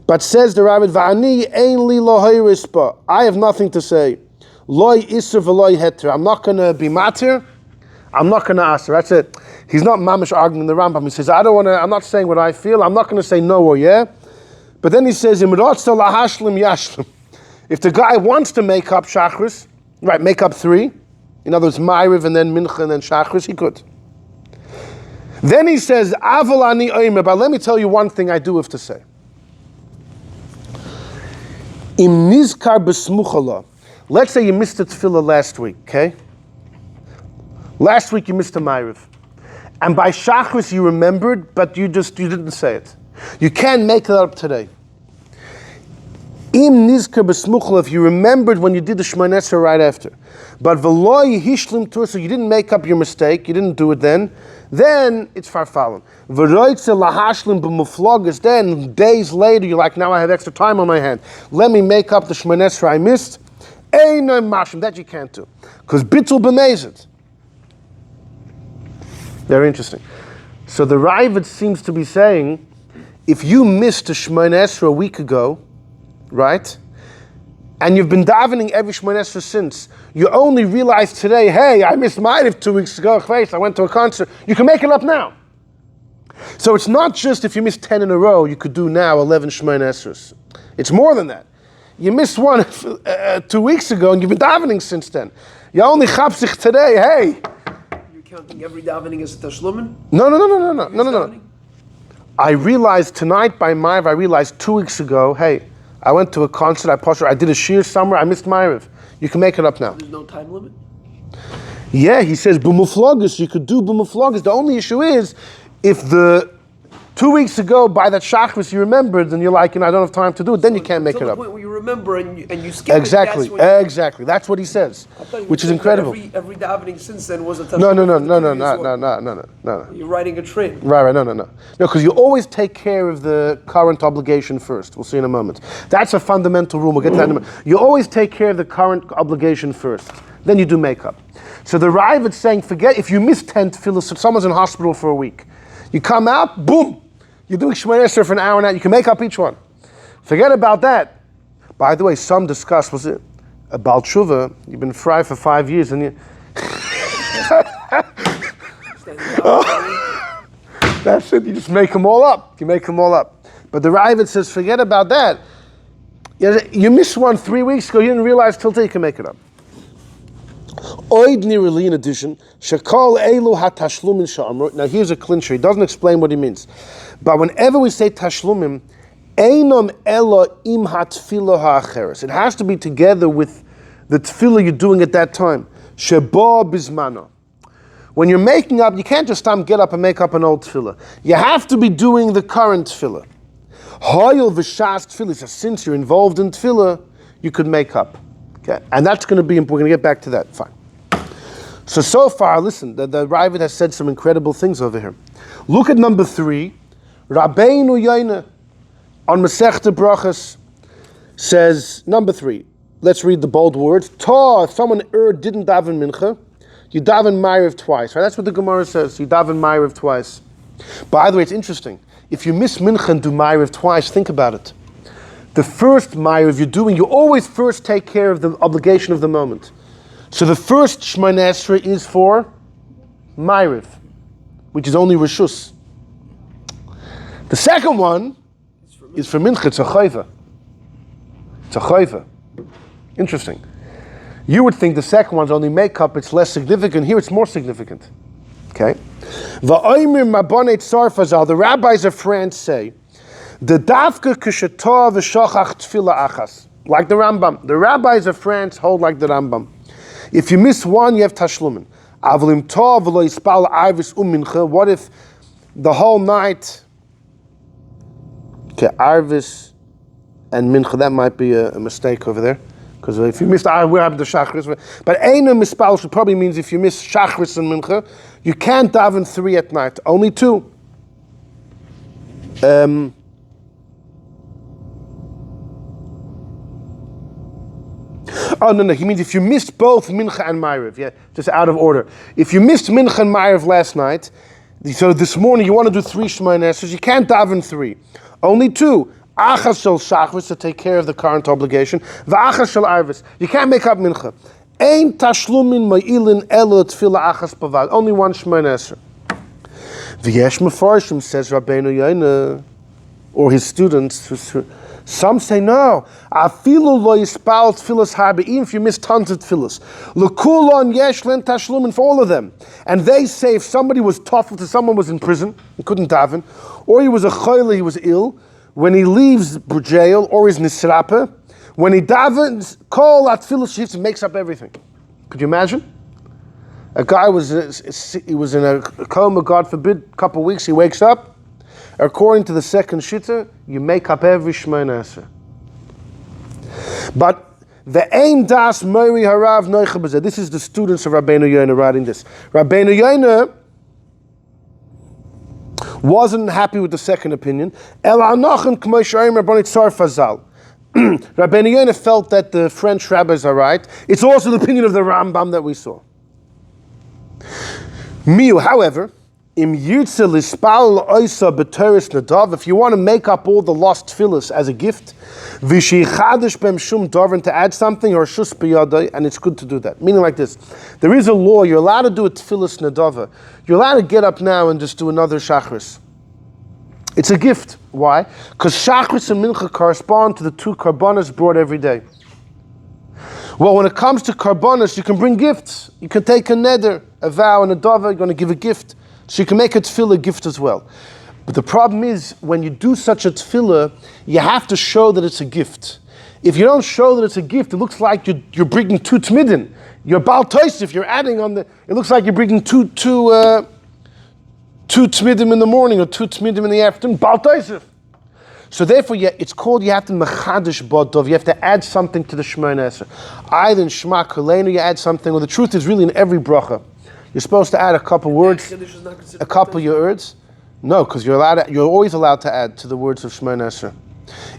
But says the Ravid, va'ani ein li lo hayrispa. I have nothing to say. Loi isser v'loi heter. I'm not going to be matir. I'm not going to answer. That's it. He's not mamish arguing the Rambam. He says, I'm not saying what I feel. I'm not going to say no or yeah. But then he says, if the guy wants to make up shachris, right, make up 3, in other words, ma'ariv and then mincha and then shachris, he could. Then he says, avalani oimer, but let me tell you one thing I do have to say. Im nizkar besmuchala. Let's say you missed the tefillah last week, okay? Last week you missed a ma'ariv. And by shachris you remembered, but you didn't say it. You can't make that up today. Im nizker besmuchel, if you remembered when you did the Shmoneh Esrei right after, but v'lo yihishlim tur, so you didn't make up your mistake, you didn't do it then it's farfalin. V'roitze lahashlim b'muflogas, then days later you're like, now I have extra time on my hand. Let me make up the Shmoneh Esrei I missed. Einay mashim, that you can't do, because bittul b'mezid. Very interesting. So the Ravid seems to be saying, if you missed a Shmoneh Esrei a week ago, right? And you've been davening every Shmoneh Esrei since. You only realized today, hey, I missed Ma'ariv 2 weeks ago. I went to a concert. You can make it up now. So it's not just if you missed 10 in a row, you could do now 11 Shmoneh Esreis. It's more than that. You missed one 2 weeks ago and you've been davening since then. You only chapsich today, hey. You're counting every davening as a tashlumin? No. I realized tonight by Ma'ariv, I realized 2 weeks ago, hey, I went to a concert, I did a shir somewhere, I missed Ma'ariv. You can make it up now. There's no time limit? Yeah, he says, b'muflogus, you could do b'muflogus. The only issue is, if the 2 weeks ago, by that shachris you remembered, and you're like, I don't have time to do it, then you can't make it up. Until the point where you remember and you skip exactly, it. Exactly. That's what he says, which is incredible. Every davening since then was a touchdown. No. You're riding a train. Right, no, because you always take care of the current obligation first. We'll see in a moment. That's a fundamental rule. We'll get to that in a moment. You always take care of the current obligation first. Then you do makeup. So the Rav is saying, forget, if you miss 10 tefillos, if someone's in hospital for a week, you come out, boom, you're doing Shmoneh Esrei for an hour and a half, you can make up each one. Forget about that. By the way, some discuss, was it a Baal Tshuva, you've been fry for 5 years and you... That's it, you just make them all up. But the Ravid says, forget about that. You missed one 3 weeks ago, you didn't realize till today you can make it up. Oid nirali, in addition, shekol elu hatashlumin sha'amru. Now here's a clincher. He doesn't explain what he means. But whenever we say tashlumim, einam ela im hatfilah ha'acheres. It has to be together with the tefillah you're doing at that time. Sheba bizmano. When you're making up, you can't just get up and make up an old tefillah. You have to be doing the current tefillah. Hoyel v'shas tefillah. So since you're involved in tefillah, you could make up. Okay, and that's going to be important. We're going to get back to that. Fine. So far, listen, the Ravid has said some incredible things over here. Look at number 3. Rabbeinu Yoina on Masechta Brachas says, number 3. Let's read the bold words. Ta, if someone didn't daven mincha, you daven Ma'ariv twice. Right? That's what the Gemara says. You daven Ma'ariv twice. By the way, it's interesting. If you miss mincha and do Ma'ariv twice, think about it. The first Ma'ariv you're doing, you always first take care of the obligation of the moment. So the first Shmoneh Esrei is for Ma'ariv, which is only Rishus. The second one is for Mincha, it's a chayva. Interesting. You would think the second one's only makeup, it's less significant. Here it's more significant. Okay? The rabbis of France say, the davka k'shetah v'shachach tefillah achas. Like the Rambam. The rabbis of France hold like the Rambam. If you miss one, you have tashlumin. Avlim tov v'lo yispal arvis mincha. What if the whole night, okay, arvis and mincha, that might be a mistake over there. Because if you missed we're having the shachris. But eina mispal probably means if you miss shachris and mincha, you can't daven 3 at night, only 2. Oh, no, he means if you missed both Mincha and Ma'ariv, just out of order. If you missed Mincha and Ma'ariv last night, so this morning you want to do 3 Shmoneh Esreis, you can't daven 3, only 2. Achas shel Shachris to take care of the current obligation, v'achas shel Arvis. You can't make up Mincha. Ein tashlumin ma'ilin elo tefillah achas pavad. Only 1 Shmoneh Esrei. V'yesh mefarshim, says Rabbeinu Yoina, or his students, some say no. Afilu lo yispal tefillas harbe, even if you miss tons of tefillas. L'kulon yesh len tashlumin, for all of them. And they say if somebody was tough, if someone was in prison, he couldn't daven, or he was a choyle, he was ill, when he leaves jail, or he's nisrapa, when he davens, kol atfilas shifts and makes up everything. Could you imagine? A guy was in a coma, God forbid, a couple of weeks, he wakes up. According to the second shitta, you make up every Shmoneh Esrei. But the Ein Das Mori HaRav Noicha B'zeh. This is the students of Rabbeinu Yonah writing this. Rabbeinu Yonah wasn't happy with the second opinion. Rabbeinu Yonah felt that the French rabbis are right. It's also the opinion of the Rambam that we saw. Miu, however, if you want to make up all the lost tefillos as a gift, to add something, or and it's good to do that. Meaning like this, there is a law, you're allowed to do a tefillos nadava. You're allowed to get up now and just do another shachris. It's a gift. Why? Because shachris and mincha correspond to the two karbanos brought every day. Well, when it comes to karbanos, you can bring gifts. You can take a neder, a vow, and a dava, you're going to give a gift. So you can make a tefillah gift as well. But the problem is, when you do such a tefillah, you have to show that it's a gift. If you don't show that it's a gift, it looks like you're bringing two tmidin. You're Baal Tosef, you're adding on it looks like you're bringing two tmidim in the morning or two tmidim in the afternoon, Baal Tosef. So therefore, it's called, you have to mechadish bodov, you have to add something to the Shemoneh Esrei. Either in Shema Kolenu you add something, or the truth is really in every bracha. You're supposed to add a couple words, a couple of your words. No, because you're always allowed to add to the words of Shemoneh Esrei.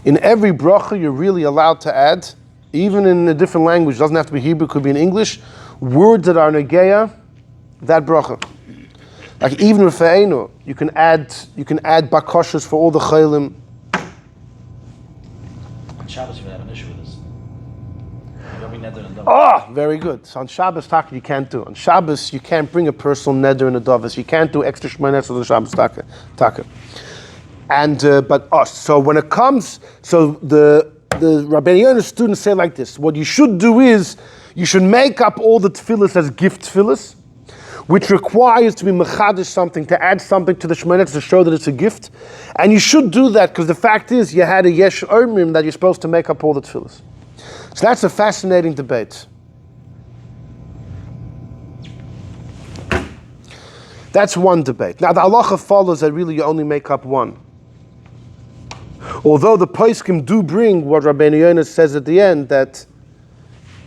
In every bracha, you're really allowed to add, even in a different language. It doesn't have to be Hebrew, it could be in English. Words that are negeya, that bracha. Like even with Fe'enu, you can add bakoshas for all the chaylim. On Shabbos, you would have an issue with this. Very good. So on Shabbos Taka you can't do. On Shabbos you can't bring a personal neder and a dovas. You can't do extra Shemoneh Esrei on Shabbos Taka. And so when it comes, so the Rabbeinu Yonah students say like this: what you should do is you should make up all the tefillas as gift tefillas, which requires to be mechadish something, to add something to the Shemoneh Esrei to show that it's a gift. And you should do that because the fact is you had a yesh omrim that you're supposed to make up all the tefillas. So that's a fascinating debate. That's one debate. Now the halacha follows that really you only make up one. Although the poskim do bring what Rabbeinu Yonah says at the end, that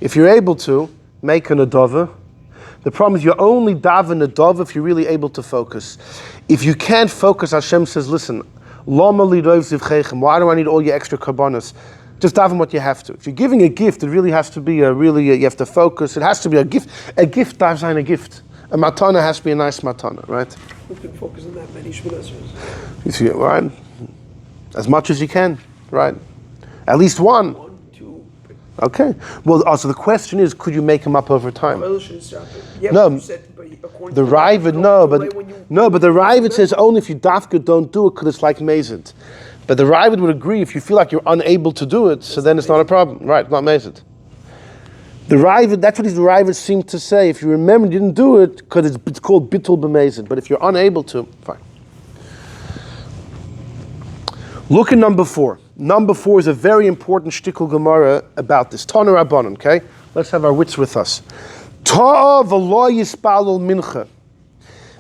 if you're able to, make an adova. The problem is you only daven adova if you're really able to focus. If you can't focus, Hashem says, listen, lama li rov zivchechem, why do I need all your extra karbanos? Just daven what you have to. If you're giving a gift, it really has to be you have to focus. It has to be a gift. A gift dives in a gift. A matana has to be a nice matana, right? Who can focus on that many Shemoneh Esreis? Right? As much as you can, right? At least one. 1, 2. Okay. Well, also the question is, could you make them up over time? No. The Ravid, but the Ravid says only if you dafka don't do it because it's like mazid. But the Ravid would agree if you feel like you're unable to do it, so then it's not a problem. Right, not mazid. The Ravid, that's what the Ravid seemed to say. If you remember you didn't do it, because it's called bittul b'mezid. But if you're unable to, fine. Look at number 4. Number 4 is a very important shtikul Gemara about this. Tana Rabbanon, okay? Let's have our wits with us. Ta v'lo yispalul mincha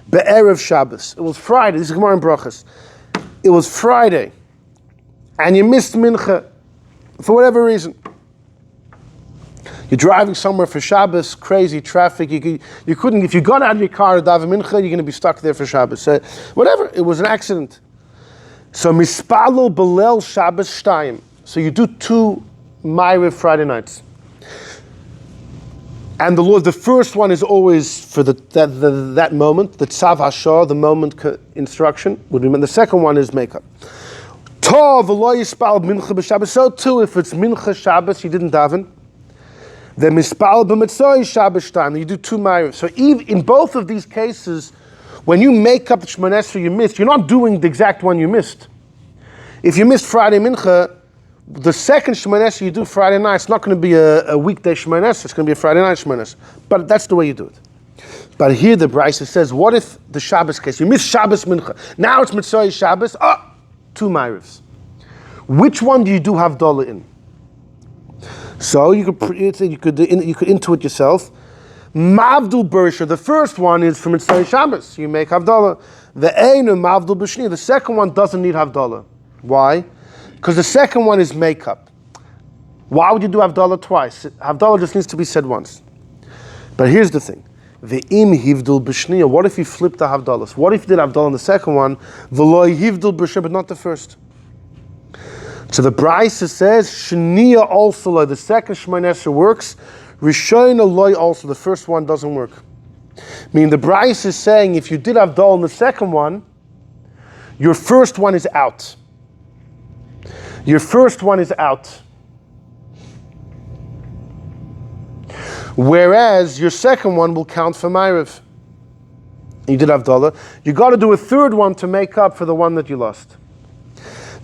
be'erev Shabbos. It was Friday. This is Gemara in Brachas. It was Friday, and you missed mincha for whatever reason. You're driving somewhere for Shabbos, crazy traffic. You couldn't. If you got out of your car to daven mincha, you're going to be stuck there for Shabbos. So whatever. It was an accident. So mispalul belel Shabbos shtayim. So you do 2 Ma'ariv Friday nights. And the first one is always for that moment, the tzav hashah, the moment instruction would be. The second one is makeup. Tov v'lo yispal mincha b'Shabbos. So too, if it's mincha Shabbos, you didn't daven. Then mispal b'mitzvah Shabbos time. You do 2 Ma'ariv. So even in both of these cases, when you make up the Shemoneh Esrei you missed, you're not doing the exact one you missed. If you missed Friday mincha, the second Shemoneh Esrei you do Friday night, it's not going to be a weekday Shemoneh Esrei, it's going to be a Friday night Shemoneh Esrei. But that's the way you do it. But here the Brisa says, what if the Shabbos case, you missed Shabbos mincha, now it's Mitzvah Shabbos, 2 Ma'arivs. Which one do you do Havdalah in? So you could intuit yourself. Mavdul Bersha, the first one is from Mitzvah Shabbos, you make Havdalah. The Einu Mavdul B'Shni, the second one doesn't need Havdalah. Why? Because the second one is makeup. Why would you do Havdalah twice? Havdalah just needs to be said once. But here's the thing. Ve'im hivdul b'shniya. What if you flip the Havdalahs? What if you did Havdalah in the second one, v'loi hivdul b'shniya, but not the first? So the Brisa says, shniya also, the second Shemoneh Esrei works, Rishona loy also, the first one doesn't work. Meaning the Brisa is saying, if you did Havdalah in the second one, your first one is out. Your first one is out. Whereas your second one will count for Ma'ariv. You did Havdalah. You got to do a third one to make up for the one that you lost.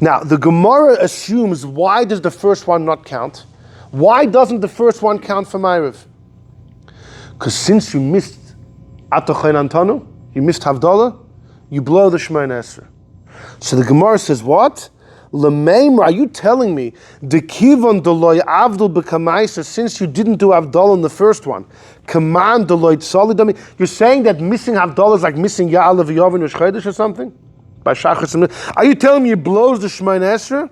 Now, the Gemara assumes, why does the first one not count? Why doesn't the first one count for Ma'ariv? Because since you missed Atochen Antanu, you missed Havdalah, you blow the Shemoneh Esrei. So the Gemara says, what? L'meimra, are you telling me the kivon deloy avdol b'kamaisa, since you didn't do Havdalah in the first one, command deloy tzolidami? You're saying that missing Havdalah is like missing Ya'alav Yovin Chodesh or something? By Shachar. Are you telling me it blows the Shemoneh Esrei?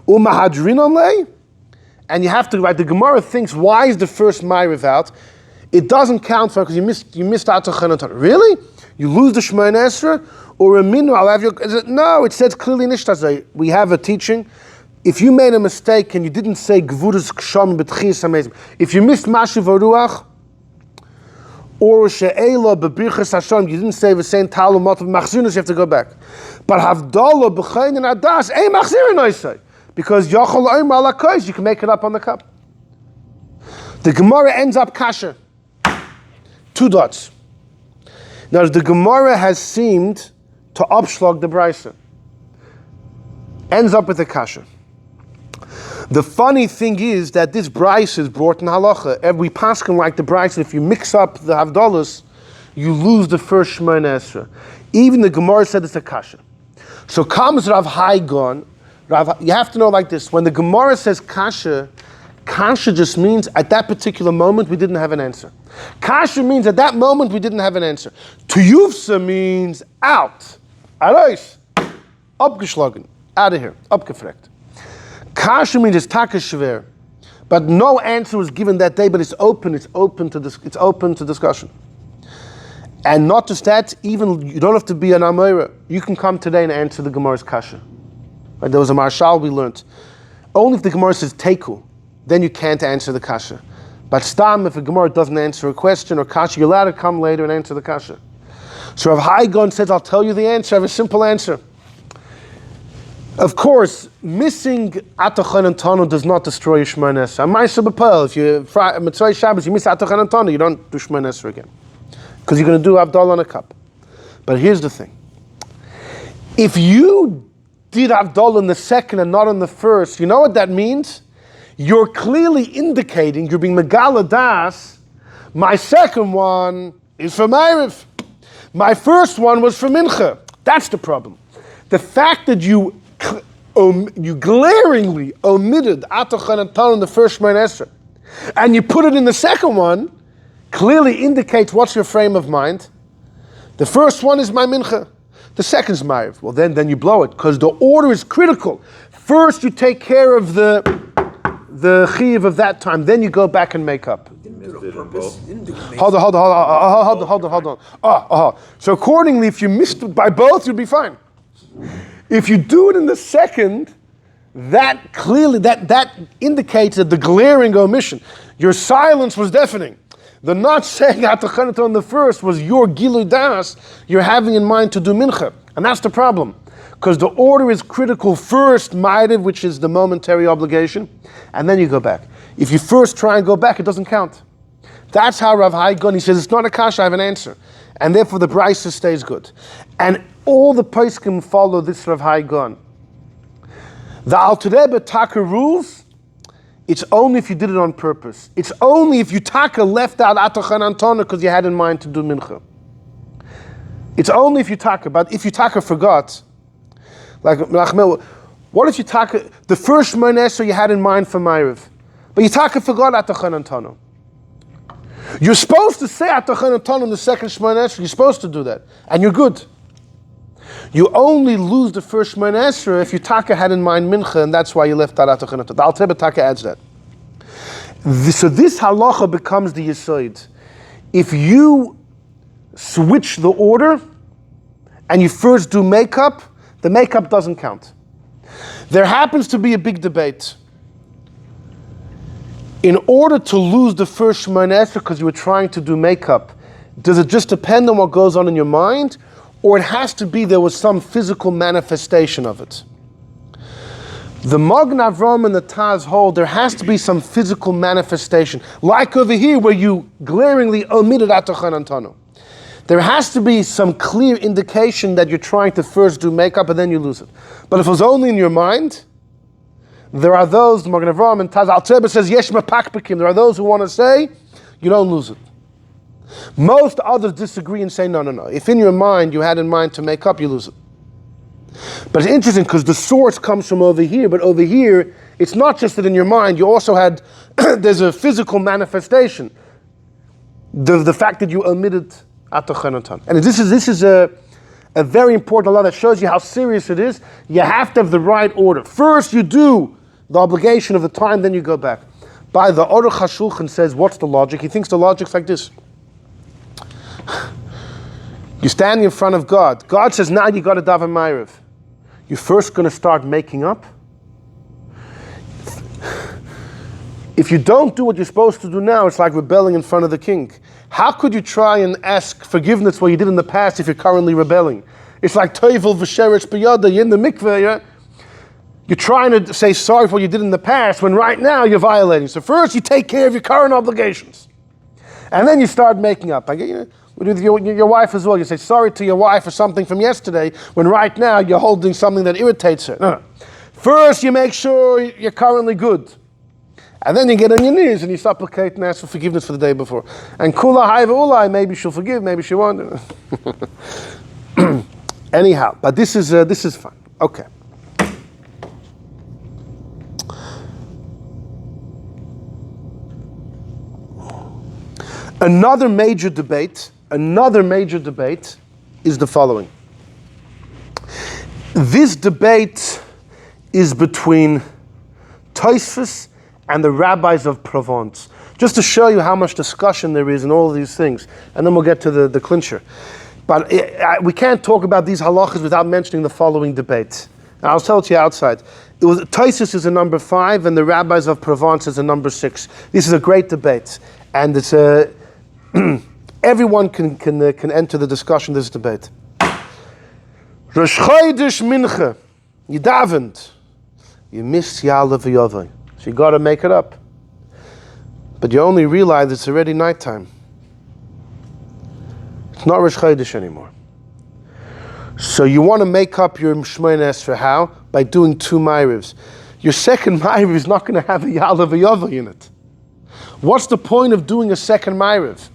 Umahadrin alei? And you have to, right? The Gemara thinks, why is the first Ma'ariv out? It doesn't count for because you missed out to Really? You lose the Shemoneh Esrei? Or a minu, I'll have your... No, it says clearly nishtazay. We have a teaching. If you made a mistake and you didn't say gvuras ksham b'tchis amazing. If you missed mashu v'ruach, or she'ela b'birchas Hashem, you didn't say the same talu motav machzirus, you have to go back. But havdalah b'chayin and adas, ei machzirin oisay. Because yachol oim ala kois, you can make it up on the cup. The Gemara ends up kasher. 2 dots. Now the Gemara has seemed to upschlag the Brisa. Ends up with a kasha. The funny thing is that this Brisa is brought in halacha. Every paskin like the Brisa, if you mix up the Havdalahs, you lose the first Shemoneh Esrei. Even the Gemara said it's a kasha. So comes Rav Haigon. You have to know like this. When the Gemara says kasha, kasha just means at that particular moment we didn't have an answer. Kasha means at that moment we didn't have an answer. Tuyufsa means out. Arois, abgeschlagen, out of here, abgefragt. Kasha means it's takashver, but no answer was given that day. But it's open to discussion. And not just that, even you don't have to be an Amira. You can come today and answer the Gemara's kasha. Right? There was a marshal we learned. Only if the Gemara says teku, then you can't answer the kasha. But stam, if a Gemara doesn't answer a question or kasha, you're allowed to come later and answer the kasha. So Rav Haigon says, I'll tell you the answer. I have a simple answer. Of course, missing Atochen and Tanu does not destroy your Shemoneh Esrei. If you Mitzvah Shabbos, you miss Atochen and Tanu, you don't do Shemoneh Esrei again. Because you're going to do Havdalah on a cup. But here's the thing. If you did Havdalah in the second and not in the first, you know what that means? You're clearly indicating, you're being Megala Das, my second one is for Ma'ariv. My first one was for Mincha. That's the problem. The fact that you glaringly omitted Atochen and Tanu in the first Shemoneh Esrei, and you put it in the second one, clearly indicates what's your frame of mind. The first one is my Mincha. The second is Ma'ariv. Well, then you blow it, because the order is critical. First, you take care of the chiyuv of that time, then you go back and make up. Hold on. So accordingly, if you missed it by both, you'll be fine. If you do it in the second, that clearly that indicates that the glaring omission, your silence was deafening. The not saying Atochen on the first was your Gilui Das, you're having in mind to do Mincha. And that's the problem. Because the order is critical. First, Ma'ariv, which is the momentary obligation, and then you go back. If you first try and go back, it doesn't count. That's how Rav Haigon, he says, it's not a kasha, I have an answer. And therefore the Brisa stays good. And all the poskim follow this Rav Haigon. The Alter Rebbe Taka rules, it's only if you did it on purpose. It's only if you Taka left out Atochen Antona because you had in mind to do Mincha. It's only if you Taka, but if you Taka forgot, like what if you Taka, the first Shemoneh Esrei you had in mind for Ma'ariv, but you Taka forgot Atochen Antona. You're supposed to say Atochen and Tanu in the second Shemoneh Esrei. You're supposed to do that. And you're good. You only lose the first Shemona Esrei if you taka had in mind mincha, and that's why you left that atachin. The Alter Rebbe taka adds that. So this halacha becomes the yesod. If you switch the order and you first do makeup, the makeup doesn't count. There happens to be a big debate. In order to lose the first Shemona Esrei because you were trying to do makeup, does it just depend on what goes on in your mind, or it has to be there was some physical manifestation of it? The Magen Avraham and the Taz hold there has to be some physical manifestation, like over here where you glaringly omitted Atachan Antanu. There has to be some clear indication that you're trying to first do makeup and then you lose it. But if it was only in your mind, there are those, the Magen Avraham and Taz, Alter Rebbe says, Yesh Mapakpekim. There are those who want to say, you don't lose it. Most others disagree and say, no. If in your mind you had in mind to make up, you lose it. But it's interesting because the source comes from over here, but over here, it's not just that in your mind, you also had, there's a physical manifestation. The fact that you omitted Atachanatan. And this is a very important law that shows you how serious it is. You have to have the right order. First you do the obligation of the time, then you go back. By the Aruch Hashulchan says, what's the logic? He thinks the logic's like this. You're standing in front of God. God says, now you got to daven ma'ariv. You're first going to start making up. If you don't do what you're supposed to do now, it's like rebelling in front of the king. How could you try and ask forgiveness for what you did in the past if you're currently rebelling? It's like toivel v'sheretz b'yada, you're in the mikveh, yeah? You're trying to say sorry for what you did in the past when right now you're violating. So first you take care of your current obligations. And then you start making up. With your wife as well. You say sorry to your wife for something from yesterday when right now you're holding something that irritates her. No. First you make sure you're currently good. And then you get on your knees and you supplicate and ask for forgiveness for the day before. And kula haiva ulai, maybe she'll forgive, maybe she won't. Anyhow, but this is fun. Okay. Another major debate is the following. This debate is between Tosfos and the rabbis of Provence. Just to show you how much discussion there is in all of these things, and then we'll get to the clincher. But we can't talk about these halachas without mentioning the following debate. And I'll tell it to you outside. Tosfos is a number 5, and the rabbis of Provence is a number 6. This is a great debate, and it's a everyone can enter the discussion. This debate. Rosh Chodesh Mincha, you davened, you missed Ya'aleh v'Yaveh. So you got to make it up. But you only realize it's already nighttime. It's not Rosh Chodesh anymore. So you want to make up your Shemona Esrei how? By doing 2 ma'arivs. Your second ma'ariv is not going to have a Ya'aleh v'Yaveh in it. What's the point of doing a second ma'ariv?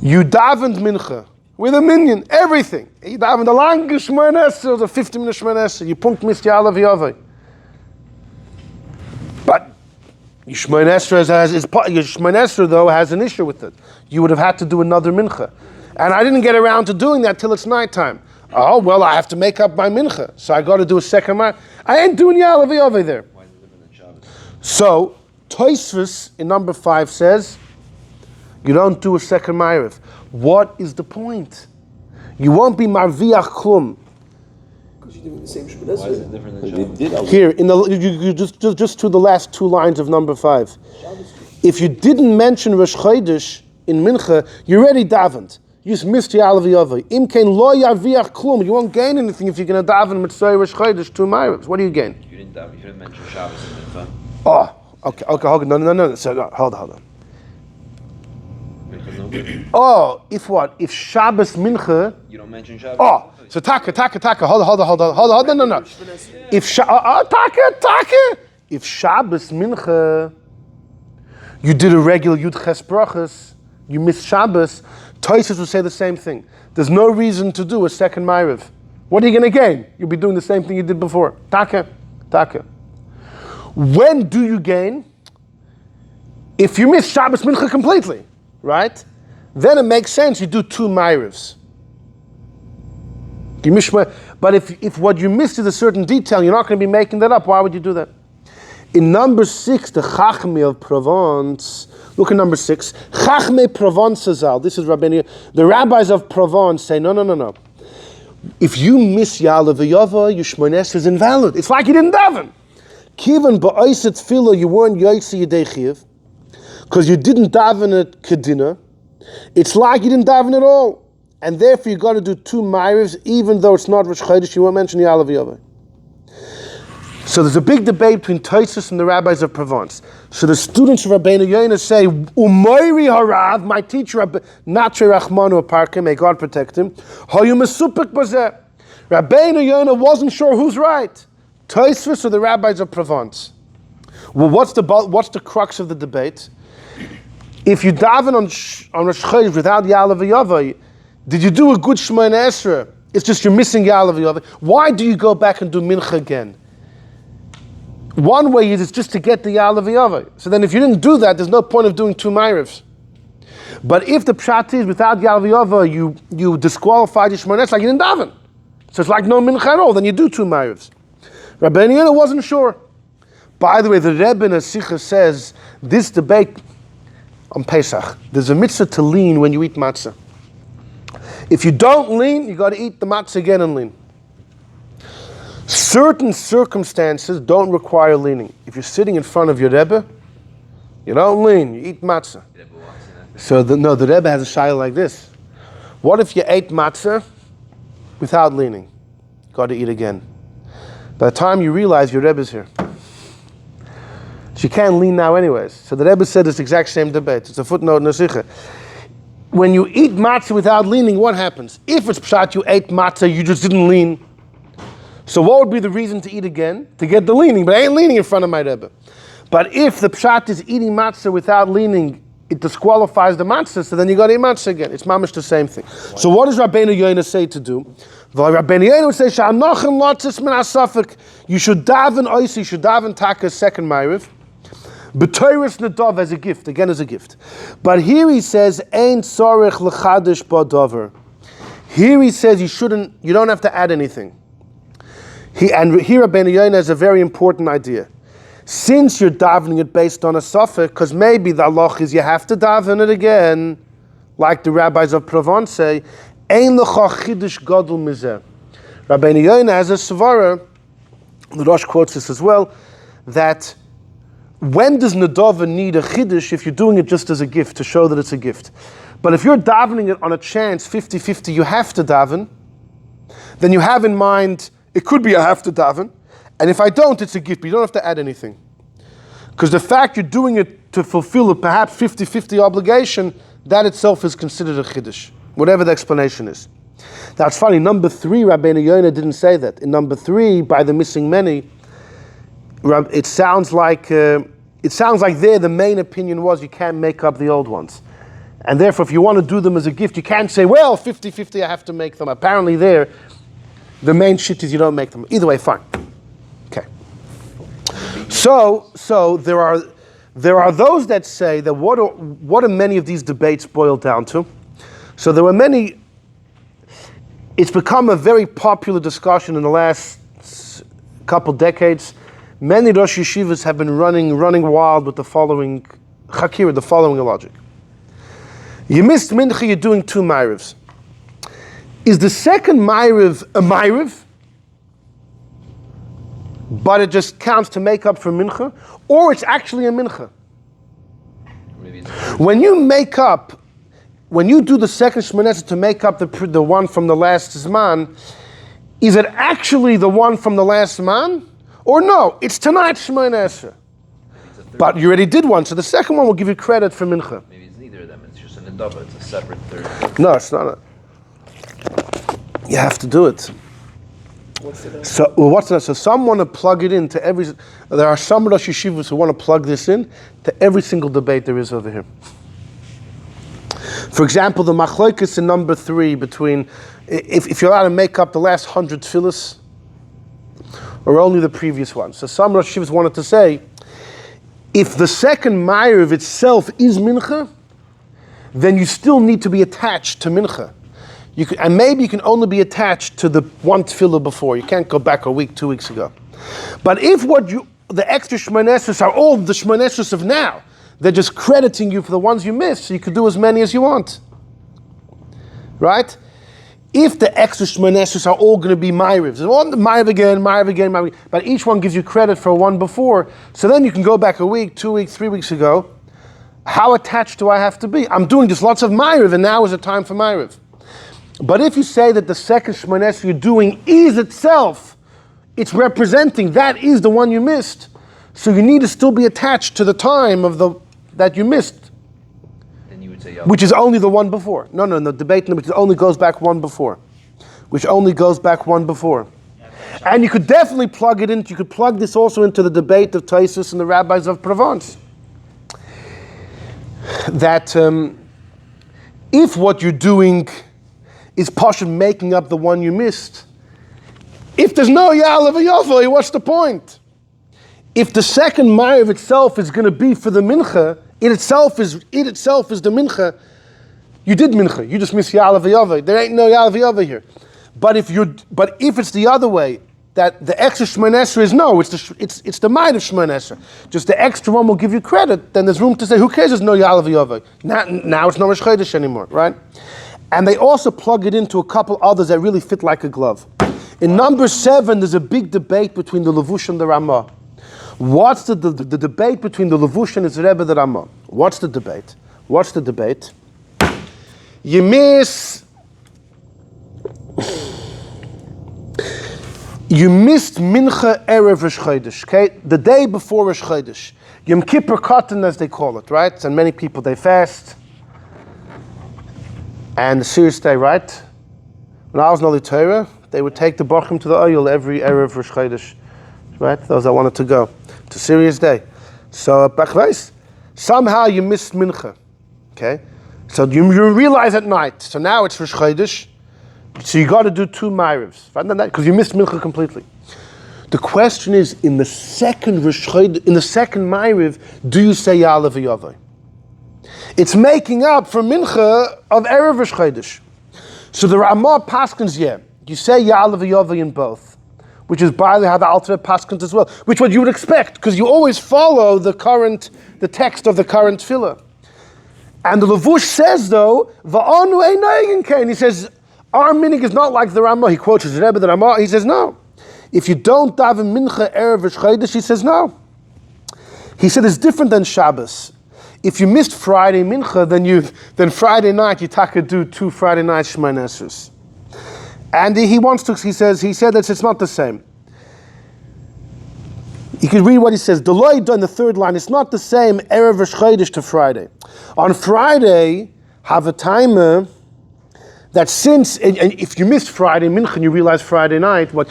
You davened mincha with a minyan, everything. You davened a long Shemona Esrei, the 50-minute Shemona Esrei. You punkt missed Ya'aleh v'Yaveh. But your Shemona Esrei though has an issue with it. You would have had to do another mincha. And I didn't get around to doing that till it's nighttime. Oh, well, I have to make up my mincha. So I got to do a second ma'ariv. I ain't doing Ya'aleh v'Yaveh there. Why is it different than Shabbos? So, Tosfos in number 5 says, you don't do a second ma'ariv. What is the point? You won't be marviach klum. Because you're doing the same Shemona Esrei. Why is it different than Shabbos? Here, in you just to the last 2 lines of number 5. If you didn't mention Rosh Chodesh in Mincha, you already davened. You just missed Ya'aleh v'Yaveh. Im kein lo yarviach klum. You won't gain anything if you're going to daven Mitzvah Rosh Chodesh 2 ma'arivs. What do you gain? You didn't mention Shabbos in Mincha. Oh, okay, hold on. No. So, hold on. Oh, if what? If Shabbos Mincha. You don't mention Shabbos. Oh, so taka. Hold on. No. If taka. If Shabbos Mincha, you did a regular Yud Ches Brachas, you missed Shabbos. Tosfos will say the same thing. There's no reason to do a second ma'ariv. What are you going to gain? You'll be doing the same thing you did before. Taka. When do you gain? If you miss Shabbos Mincha completely, right? Then it makes sense you do 2 ma'arivs. But if what you missed is a certain detail, you're not going to be making that up. Why would you do that? In number 6, the Chachmei of Provence. Look at number 6. Chachmei Provence Zal. This is Rabbeinu. The rabbis of Provence say, no. If you miss Ya'aleh v'Yava, your Shmoneh Esrei is invalid. It's like you didn't daven. Kivan ba'oset tefillah, you weren't yoytzi yedei chiyuv, because you didn't daven at kedina. It's like you didn't daven at all, and therefore you got to do 2 ma'ariv, even though it's not Rosh Chodesh. You won't mention Ya'aleh v'Yava. So there's a big debate between Tosfos and the rabbis of Provence. So the students of Rabbeinu Yonah say, Umayri HaRav, my teacher, Natre Rachmanu Aparke, may God protect him, Hayu Mesupik Bazeh. Rabbeinu Yonah wasn't sure who's right, Tosfos or the rabbis of Provence. Well, what's the crux of the debate? If you daven on Rosh Chodesh without Ya'aleh v'Yava, did you do a good Shmoneh Esrei? It's just you're missing Ya'aleh v'Yava. Why do you go back and do Mincha again? One way is it's just to get the Ya'aleh v'Yava. So then if you didn't do that, there's no point of doing 2 ma'arivs. But if the pshat is without Ya'aleh v'Yava, you disqualified your Shmoneh Esrei, like you didn't daven. So it's like no mincha at all, then you do 2 ma'arivs. Rabbeinu Yonah wasn't sure. By the way, the Rebbe in a Sikha says, this debate on Pesach, there's a mitzvah to lean when you eat matzah. If you don't lean, you got to eat the matzah again and lean. Certain circumstances don't require leaning. If you're sitting in front of your Rebbe, you don't lean, you eat matzah. So the Rebbe has a shayla like this. What if you ate matzah without leaning? Got to eat again. By the time you realize your Rebbe's here. So you can't lean now anyways. So the Rebbe said this exact same debate. It's a footnote in the Sikha. When you eat matzah without leaning, what happens? If it's pshat, you ate matzah, you just didn't lean. So what would be the reason to eat again? To get the leaning, but I ain't leaning in front of my Rebbe. But if the pshat is eating matzah without leaning, it disqualifies the matzah, so then you got to eat matzah again. It's mamish the same thing. So what does Rabbeinu Yonah say to do? Rabbeinu Yonah would say, "Sha'anochem lotzis min asafik." You should daven oisi, you should daven taka's second ma'ariv. B'toiris nadav as a gift, again as a gift. But here he says, "Ein tzorich l'chadish ba'davar." Here he says you don't have to add anything. And here Rabbeinu Yonah has a very important idea. Since you're davening it based on a suffix, because maybe the halach is you have to daven it again, like the rabbis of Provence say, Ein lecha chidush gadol mizeh. Rabbeinu Yonah has a svara, the Rosh quotes this as well, that when does Nadava need a chiddush if you're doing it just as a gift, to show that it's a gift? But if you're davening it on a chance, 50-50, you have to daven, then you have in mind, it could be I have to daven, and if I don't, it's a gift, but you don't have to add anything. Because the fact you're doing it to fulfill a perhaps 50-50 obligation, that itself is considered a chiddush, whatever the explanation is. Now it's funny, number 3, Rabbeinu Yonah didn't say that. In number 3, by the missing many, it sounds like there the main opinion was you can't make up the old ones. And therefore, if you want to do them as a gift, you can't say, well, 50-50, I have to make them. Apparently there, the main shit is you don't make them. Either way, fine. Okay. So there are those that say that what do many of these debates boil down to? So there were many. It's become a very popular discussion in the last couple decades. Many Rosh Yeshivas have been running wild with the following chakira, the following logic. You missed mincha, you're doing 2 ma'arivs. Is the second ma'ariv a ma'ariv, but it just counts to make up for mincha, or it's actually a mincha? When you do the second Shmoneh Esrei to make up the one from the last Zman, is it actually the one from the last Zman? Or no, it's tonight's Shmoneh Esrei. But you already did one, so the second one will give you credit for mincha. Maybe it's neither of them, it's just an adaba, it's a separate third. No, it's not. You have to do it. So some want to plug it into every. There are some Rosh Yeshivas who want to plug this in to every single debate there is over here. For example, the machlokes in number 3 between if you're allowed to make up the last 100 tefillos or only the previous one. So some Rosh Yeshivas wanted to say, if the second ma'ariv itself is mincha, then you still need to be attached to mincha. And maybe you can only be attached to the one tefillah before. You can't go back a week, 2 weeks ago. But if the extra Shmoneh Esrei are all the Shmoneh Esrei of now, they're just crediting you for the ones you missed, so you could do as many as you want. Right? If the extra Shmoneh Esrei are all going to be Ma'ariv, Ma'ariv again, but each one gives you credit for one before, so then you can go back a week, 2 weeks, 3 weeks ago. How attached do I have to be? I'm doing just lots of Ma'ariv, and now is the time for Ma'ariv. But if you say that the second Shmoneh Esrei you're doing is itself, it's representing, that is the one you missed, so you need to still be attached to the time of that you missed. Then you would say, which is only the one before. No, the debate which only goes back one before. And you could definitely plug it in, you could plug this also into the debate of Taisus and the rabbis of Provence. That if what you're doing is Pasha making up the one you missed, if there's no Ya'alev Yavai, what's the point? If the second Ma'ariv itself is going to be for the Mincha, it itself is the Mincha, you did Mincha, you just missed Ya'alev Yavai. There ain't no Ya'alev Yavai here. But if it's the other way, that the extra Shmoneh Esrei is it's the Ma'ariv Shmoneh Esrei. Just the extra one will give you credit, then there's room to say, who cares, there's no Ya'alev Yavai. Now it's no Rosh Chodesh anymore, right? And they also plug it into a couple others that really fit like a glove. In number 7, there's a big debate between the Levush and the Ramah. What's the debate between the Levush and his Rebbe, the Ramah? What's the debate? You missed Mincha Erev Rosh Chodesh, okay? The day before Rosh Chodesh. Yom Kippur Katan, as they call it, right? And many people, they fast. And the serious day, right? When I was in Oli Torah, they would take the Bochum to the Oyel every Erev Rosh Chodesh, right? Those that wanted to go. It's a serious day. So, somehow you missed Mincha, okay? So you realize at night, so now it's Rosh Chodesh, so you got to do 2 Ma'arivs, because you missed Mincha completely. The question is, in the second Ma'ariv, do you say Ya'alev Yavai? It's making up for Mincha of Erev Rosh Chodesh. So the Ramah paskins, you say Ya'alev Yavai in both, which is by how the Alter Rebbe paskins as well, which what you would expect, because you always follow the text of the current tefillah. And the Levush says though, Va'anu Einayim Kain. He says, our minig is not like the Ramah. He quotes his Rebbe, the Ramah. He says, no. If you don't daven Mincha Erev Rosh Chodesh, he says, no. He said it's different than Shabbos. If you missed Friday Mincha, then Friday night you taka do 2 Friday night Shmoneh Esrei. And he said that it's not the same. You can read what he says. Deloitte in the 3rd line, it's not the same Erev Rosh Chodesh to Friday. On Friday, have a timer that since, and if you missed Friday Mincha and you realize Friday night, the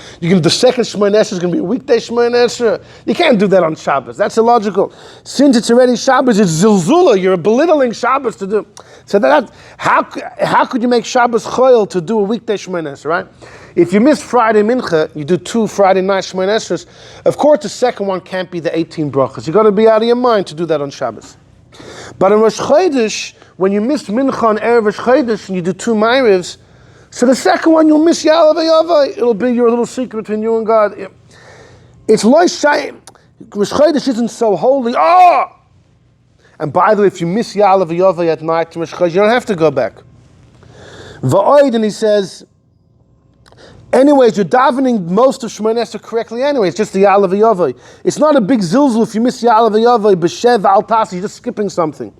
second Shmoneh Esrei is going to be a weekday Shmoneh Esrei. You can't do that on Shabbos. That's illogical. Since it's already Shabbos, it's zilzula. You're belittling Shabbos to do. So how could you make Shabbos choil to do a weekday Shmoneh Esrei, right? If you missed Friday Mincha, you do 2 Friday night Shmoneh Esrei. Of course, the second one can't be the 18 brachas. You got to be out of your mind to do that on Shabbos. But in Rosh Chodesh, when you missed Mincha on Erev Rosh Chodesh and you do 2 Ma'arivs, so the second one you'll miss Ya'alev Yavai. It'll be your little secret between you and God. It's Lo Shayim. Rosh Chodesh isn't so holy. Oh! And by the way, if you miss Ya'alev Yavai at night in Rosh Chodesh, you don't have to go back. Va'oid, and he says, anyways, you're davening most of Shmoneh Esrei correctly anyway. It's just the Ya'alev Yavai. It's not a big zilzul if you miss Ya'alev Yavai, b'shev al tas, you're just skipping something.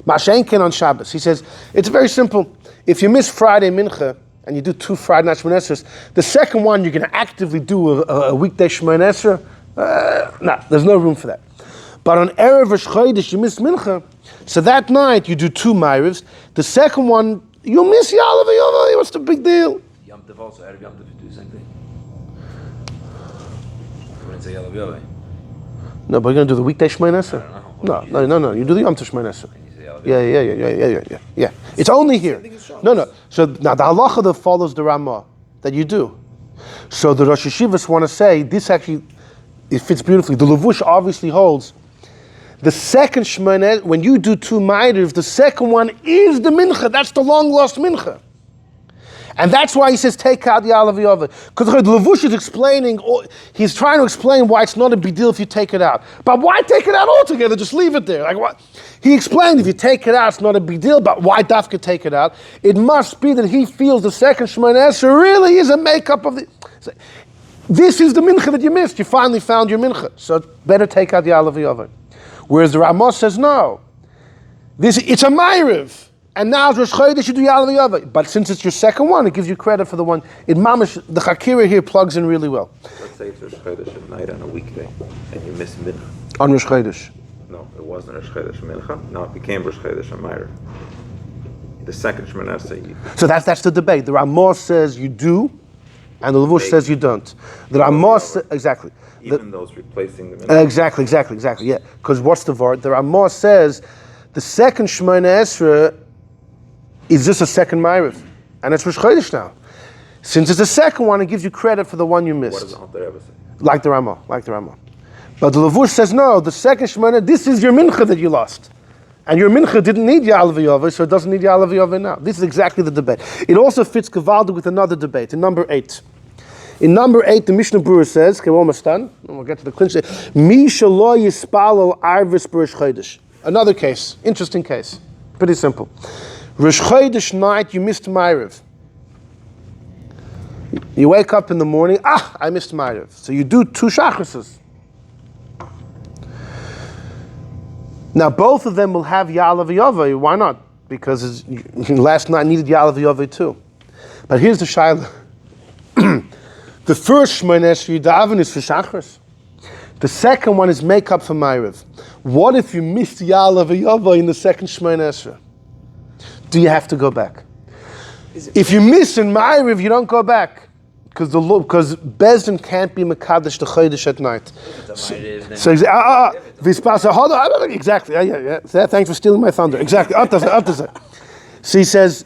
Mashenken on Shabbos. He says, it's very simple. If you miss Friday Mincha, and you do 2 Friday night Shmoneh Esrei, the second one you're going to actively do a weekday Shmoneh Esrei. No, there's no room for that. But on Erev Rosh Chodesh, you miss Mincha, so that night you do 2 Ma'arivs. The second one, you'll miss Ya'alev Yavai. What's the big deal? Yom Tov also, Erev Yom Tov, you do the same thing. You wouldn't say Ya'alev Yavai. No, but you're going to do the weekday Shmoneh Esrei. No. You do the Yom Tov Shmoneh Esrei. Yeah. It's only here. No. So now the halacha that follows the Ramah that you do. So the Rosh Yeshivas want to say this actually it fits beautifully. The Levush obviously holds the second Shmoneh, when you do 2 Ma'ariv, the second one is the Mincha. That's the long lost Mincha. And that's why he says, take out the Yalav Yava. Because the Levush is explaining, he's trying to explain why it's not a big deal if you take it out. But why take it out altogether? Just leave it there. Like what? He explained if you take it out, it's not a big deal, but why Dafka take it out? It must be that he feels the second Shemoneh Esrei really is a makeup of the... So, this is the mincha that you missed. You finally found your mincha. So it's better take out the Yalav Yava. Whereas the Ramos says, no. It's a Ma'ariv. And now it's Rosh Chodesh, you do Yalav Yava. But since it's your second one, it gives you credit for the one. The Chakira here plugs in really well. Let's say it's Rosh Chodesh at night on a weekday, and you miss Mincha. On Rosh Chodesh. No, it wasn't Rosh Chodesh Mincha. Now it became Rosh Chodesh Ma'ariv. The second Shemoneh Esrei. So that's the debate. The Ramos says you do, and the Levush says you don't. The Ramos, exactly. Even those replacing the Mincha. Exactly, yeah. Because what's the Vart? The Ramos says the second Shemoneh Esrei is just a second Ma'ariv. And it's Rosh Chodesh now. Since it's the second one, it gives you credit for the one you missed. What does the Alter Rebbe say? Like the Ramah. But the Levush says, no, the second Shemoneh, this is your mincha that you lost. And your mincha didn't need Yalav Yava, so it doesn't need Yalav Yava now. This is exactly the debate. It also fits Gavaldi with another debate, in number 8. In number 8, the Mishnah Berurah says, okay, we're almost done, and we'll get to the clinch. Mi shelo yispalo arvis b'Rosh Chodesh. Another case, interesting case, pretty simple. Rosh Chodesh night, you missed Ma'ariv. You wake up in the morning, I missed Ma'ariv. So you do 2 shachrises. Now both of them will have Yalav Yava. Why not? Because last night needed Yalav Yava too. But here's the shayla. The first Shemoneh Esrei daven is for shachris. The second one is make up for Ma'ariv. What if you missed Yalav Yava in the second Shemoneh Esrei? Do you have to go back? If you miss in Ma'ariv, you don't go back. Because Bezdin can't be Mekadesh the Chodesh at night. Hold on, exactly. Yeah. Thanks for stealing my thunder. Exactly. So he says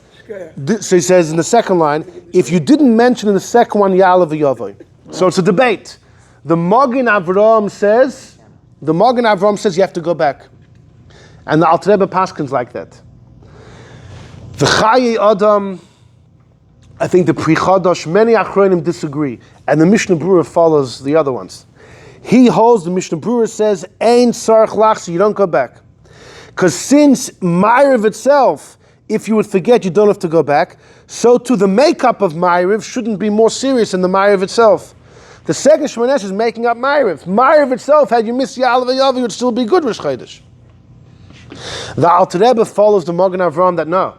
in the second line, if you didn't mention in the second one Yalav Yava. So it's a debate. The Magen Avraham says you have to go back. And the Alter Rebbe paskins like that. The Chaye Adam, I think the Pri Chadash, many Achronim disagree, and the Mishnah Berurah follows the other ones. He holds, the Mishnah Berurah says, Ein Sarach Lach, so you don't go back. Because since Ma'ariv itself, if you would forget, you don't have to go back, so too the makeup of Ma'ariv shouldn't be more serious than the Ma'ariv itself. The second Shemoneh Esrei is making up Ma'ariv. Ma'ariv itself, had you missed Yalav Yava, it would still be good Rosh Chodesh. The Alter Rebbe follows the Magen Avraham that no.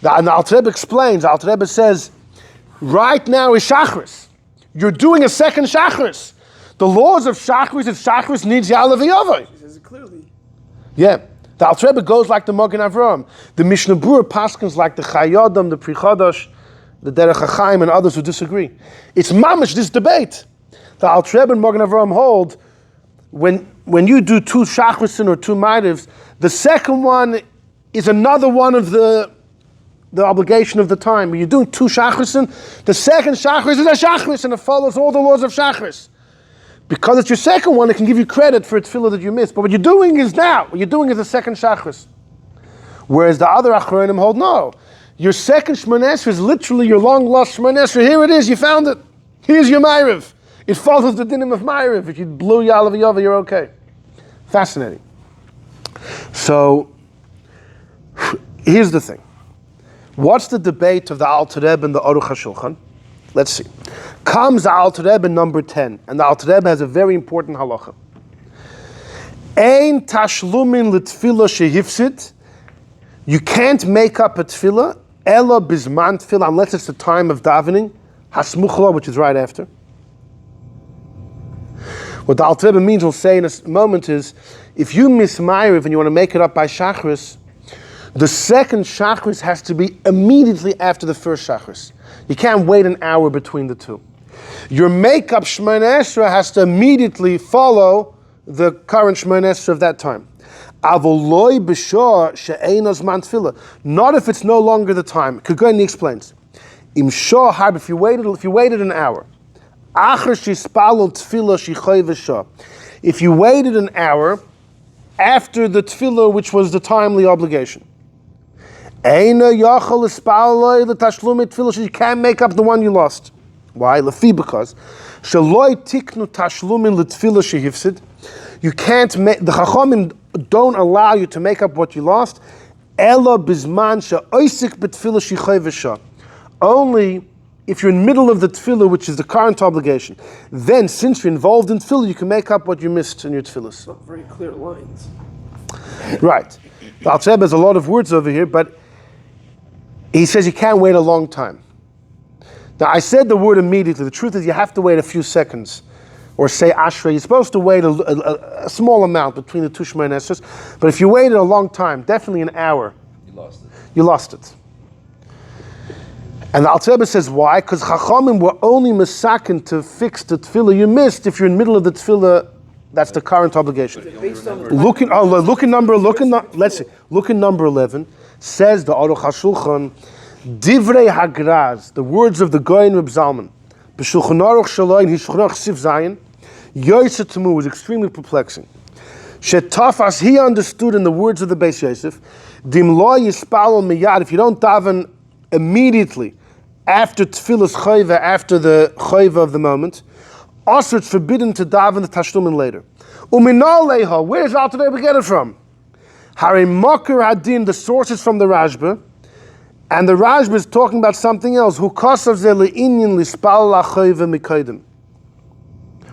And the Alter Rebbe explains, the Alter Rebbe says, right now is Shachris. You're doing a second Shachris. The laws of Shachris, if Shachris needs Yalav Yava. He says it clearly. Yeah. The Alter Rebbe goes like the Magen Avraham. The Mishnah Berurah paskins like the Chayadam, the Pri Chadash, the Derech HaChaim, and others who disagree. It's mamish, this debate. The Alter Rebbe and Magen Avraham hold, when you do 2 Shachrisin or 2 Ma'arivs, the second one is another one of the obligation of the time. When you're doing 2 Shachrisin, the second Shachris is a Shachris, and it follows all the laws of Shachris. Because it's your second one, it can give you credit for a tefillah that you missed. But what you're doing is now. What you're doing is the second Shachris. Whereas the other Achronim hold, no. Your second Shemoneh Esrei is literally your long-lost Shemoneh Esrei. Here it is, you found it. Here's your Ma'ariv. It follows the dinim of Ma'ariv. If you blew Yalav Yava, you're okay. Fascinating. So, here's the thing. What's the debate of the Alter Rebbe and the Aruch Hashulchan? Let's see. Comes the Alter Rebbe number 10, and the Alter Rebbe has a very important halacha. Ein tashlumin l'tefillah shehifsid. You can't make up a tefillah, ela bizman tefillah, unless it's the time of davening, hasmuchla, which is right after. What the Alter Rebbe means, we'll say in a moment, is if you miss Ma'ariv and you want to make it up by Shachris, the second Shachris has to be immediately after the first Shachris. You can't wait an hour between the two. Your make-up Shemoneh Esrei has to immediately follow the current Shemoneh Esrei of that time. Avoloi b'shor she'enos man tefillah. Not if it's no longer the time. Kugani explains. Im shor harb, if you waited an hour. If you waited an hour after the tefillah, which was the timely obligation, You can't make up the one you lost. Why? Because you can't make, the Chachamim don't allow you to make up what you lost. Only if you're in the middle of the tefillah, which is the current obligation. Then, since you're involved in tefillah, you can make up what you missed in your tefillahs. Not very clear lines. Right. The Alter Rebbe has a lot of words over here, but he says you can't wait a long time. Now, I said the word immediately. The truth is you have to wait a few seconds. Or say Ashrei. You're supposed to wait a small amount between the two Shemoneh Esrei. But if you waited a long time, definitely an hour, you lost it. And the Alter Rebbe says why? Because Chachamim were only masakin to fix the tefillah you missed if you're in the middle of the tefillah. That's the current obligation. Look in number 11. Says the Aruch Hashulchan, Divrei Hagraz, the words of the Goyin Reb Zalman, B'Shulchan Aruch Shaloin Hishulchan Aruch Sif Zayin, Yosef Tamu was extremely perplexing. Shetafas, he understood in the words of the Beis Yosef, Dim Lo Yispalol Miyad, if you don't daven immediately after Tefilos Chayva, after the Chayva of the moment, also it's forbidden to daven the Tashlumin later. Uminal Leha, where does Alter Rebbe get it from? Hari Makar Hadin, the source is from the Rashba, and the Rashba is talking about something else. Who kasav ze le'inyin lispal la'chayva mikaydim.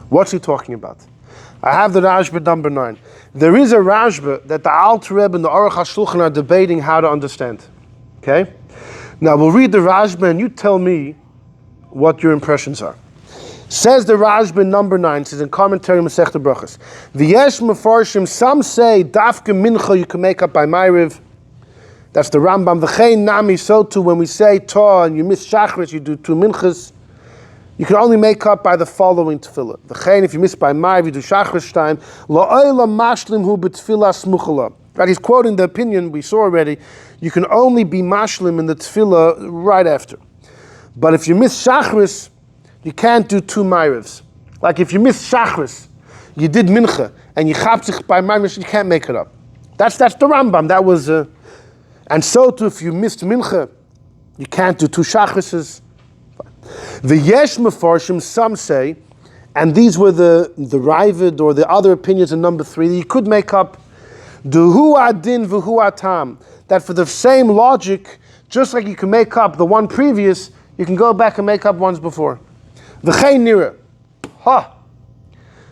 What's he talking about? I have the Rashba number 9. There is a Rashba that the Alter Rebbe and the Aruch Hashulchan are debating how to understand. Okay? Now we'll read the Rashba and you tell me what your impressions are. Says the Rashba number 9, says in commentary Masechta Brachos, V'yesh mefarshim, some say dafka mincha you can make up by Ma'ariv. That's the Rambam. V'chein nami, so too when we say Torah and you miss Shachris, you do 2 minchas. You can only make up by the following tefillah. V'chein, if you miss by Ma'ariv, you do Shachris time. La'oila mashlim hu b'tefillah smuchala. Right, he's quoting the opinion we saw already. You can only be mashlim in the tefillah right after. But if you miss Shachris, you can't do 2 Ma'arivs. Like if you miss Shachris, you did mincha, and you chapsich by Ma'ariv, you can't make it up. That's the Rambam. That was... and so too, if you missed mincha, you can't do 2 Shachrises. The Yesh Mefarshim, some say, and these were the Ravid or the other opinions in number 3, that you could make up Duhu Adin V'hu Atam, that for the same logic, just like you can make up the one previous, you can go back and make up ones before. V'chei Nira.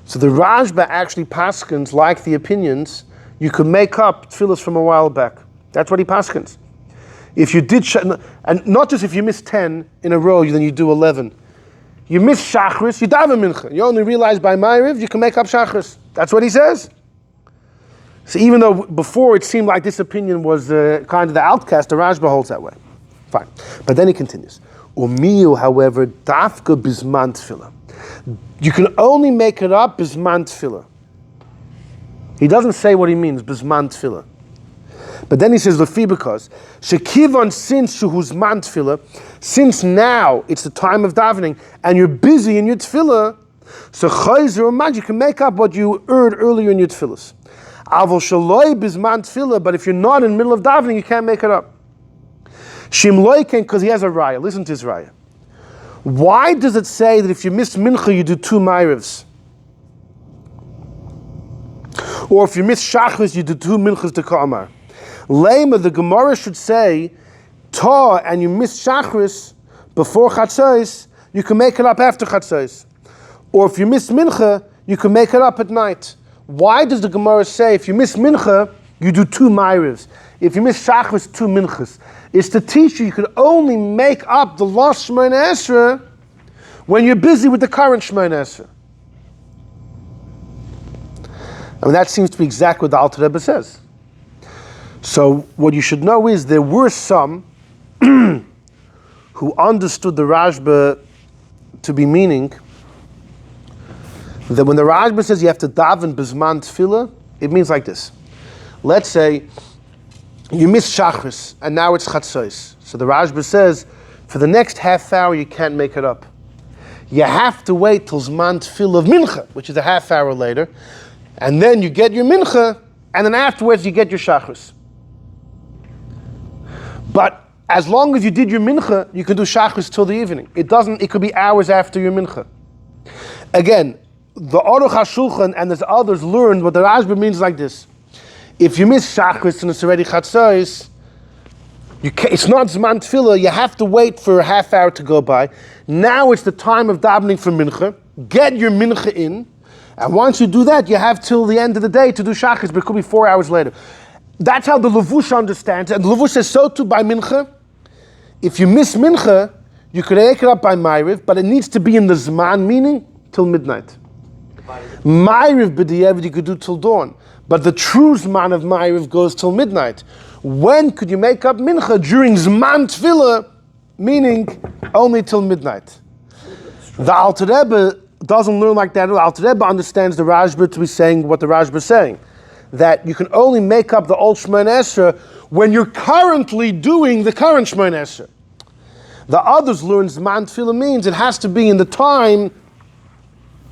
So the Rashba actually paskins, like the opinions, you could make up tefillas from a while back. That's what he paskins. If you did, and not just if you miss 10 in a row, then you do 11. You miss Shachris, you daven mincha. You only realize by Ma'ariv you can make up Shachris. That's what he says. So even though before it seemed like this opinion was kind of the outcast, the Rashba holds that way. Fine. But then he continues. Umiyu, however, dafka bisman tefillah. You can only make it up bisman tefillah. He doesn't say what he means, bisman tefillah. But then he says, Lefi, because Shekivon, since Shuhuzman tefillah, since now it's the time of davening, and you're busy in your tefillah, so Chayzer Umad, you can make up what you earned earlier in your tefillahs. Avol Shaloi Bisman tefillah, but if you're not in the middle of davening, you can't make it up. Shim Loiken, because he has a raya. Listen to his raya. Why does it say that if you miss mincha, you do 2 ma'arivs? Or if you miss shachris, you do 2 minchas to ka'amar? Lema, the Gemara should say, Ta, and you miss shachris before chatzos, you can make it up after chatzos. Or if you miss mincha, you can make it up at night. Why does the Gemara say if you miss mincha, you do 2 ma'arivs? If you miss shachris, 2 minchas. It's to teach you could only make up the lost Shemoneh Esrei when you're busy with the current Shemoneh Esrei. I mean, that seems to be exactly what the Alter Rebbe says. So what you should know is there were some who understood the Rashba to be meaning that when the Rashba says you have to daven bisman tefillah, it means like this. Let's say you miss shachris and now it's chatzos. So the Rashba says for the next half hour you can't make it up. You have to wait till zman tefillah of mincha, which is a half hour later, and then you get your mincha, and then afterwards you get your shachris. But as long as you did your mincha, you can do shachris till the evening. It could be hours after your mincha. Again, the Aruch Hashulchan and there's others learned what the Rashba means like this. If you miss shachris and it's already chatzos, it's not zman tefillah, you have to wait for a half hour to go by. Now it's the time of davening for mincha. Get your mincha in. And once you do that, you have till the end of the day to do shachris, but it could be 4 hours later. That's how the Levush understands it. And the Levush says so too by mincha. If you miss mincha, you could make it up by Ma'ariv, but it needs to be in the zman, meaning till midnight. Ma'ariv b'di'evid you could do till dawn, but the true zman of Ma'ariv goes till midnight. When could you make up mincha? During zman tefillah, meaning only till midnight. The Alter Rebbe doesn't learn like that. The Alter Rebbe understands the Rashba to be saying what the Rashba is saying, that you can only make up the old Shemona Esrei when you're currently doing the current Shemona Esrei. The others learn zman tefillah means it has to be in the time.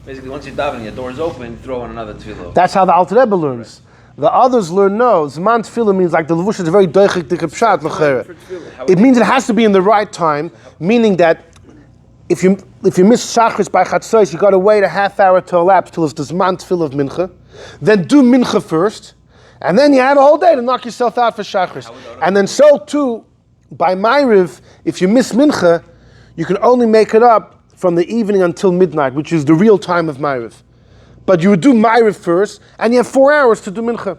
Basically, once you're davening, your door's open, throw on another tefillah. That's how the Alter Rebbe learns. Right. The others learn no. Zman tefillah means like the Levush is very doichik dikapshat l'chera. It means it has to be in the right time, meaning that if you miss shachris by chatzos, you got to wait a half hour to elapse till it's the zman tefillah of mincha. Then do mincha first, and then you have a whole day to knock yourself out for shachris. And then so too, by Ma'ariv, if you miss mincha, you can only make it up from the evening until midnight, which is the real time of Ma'ariv. But you would do Ma'ariv first, and you have 4 hours to do mincha.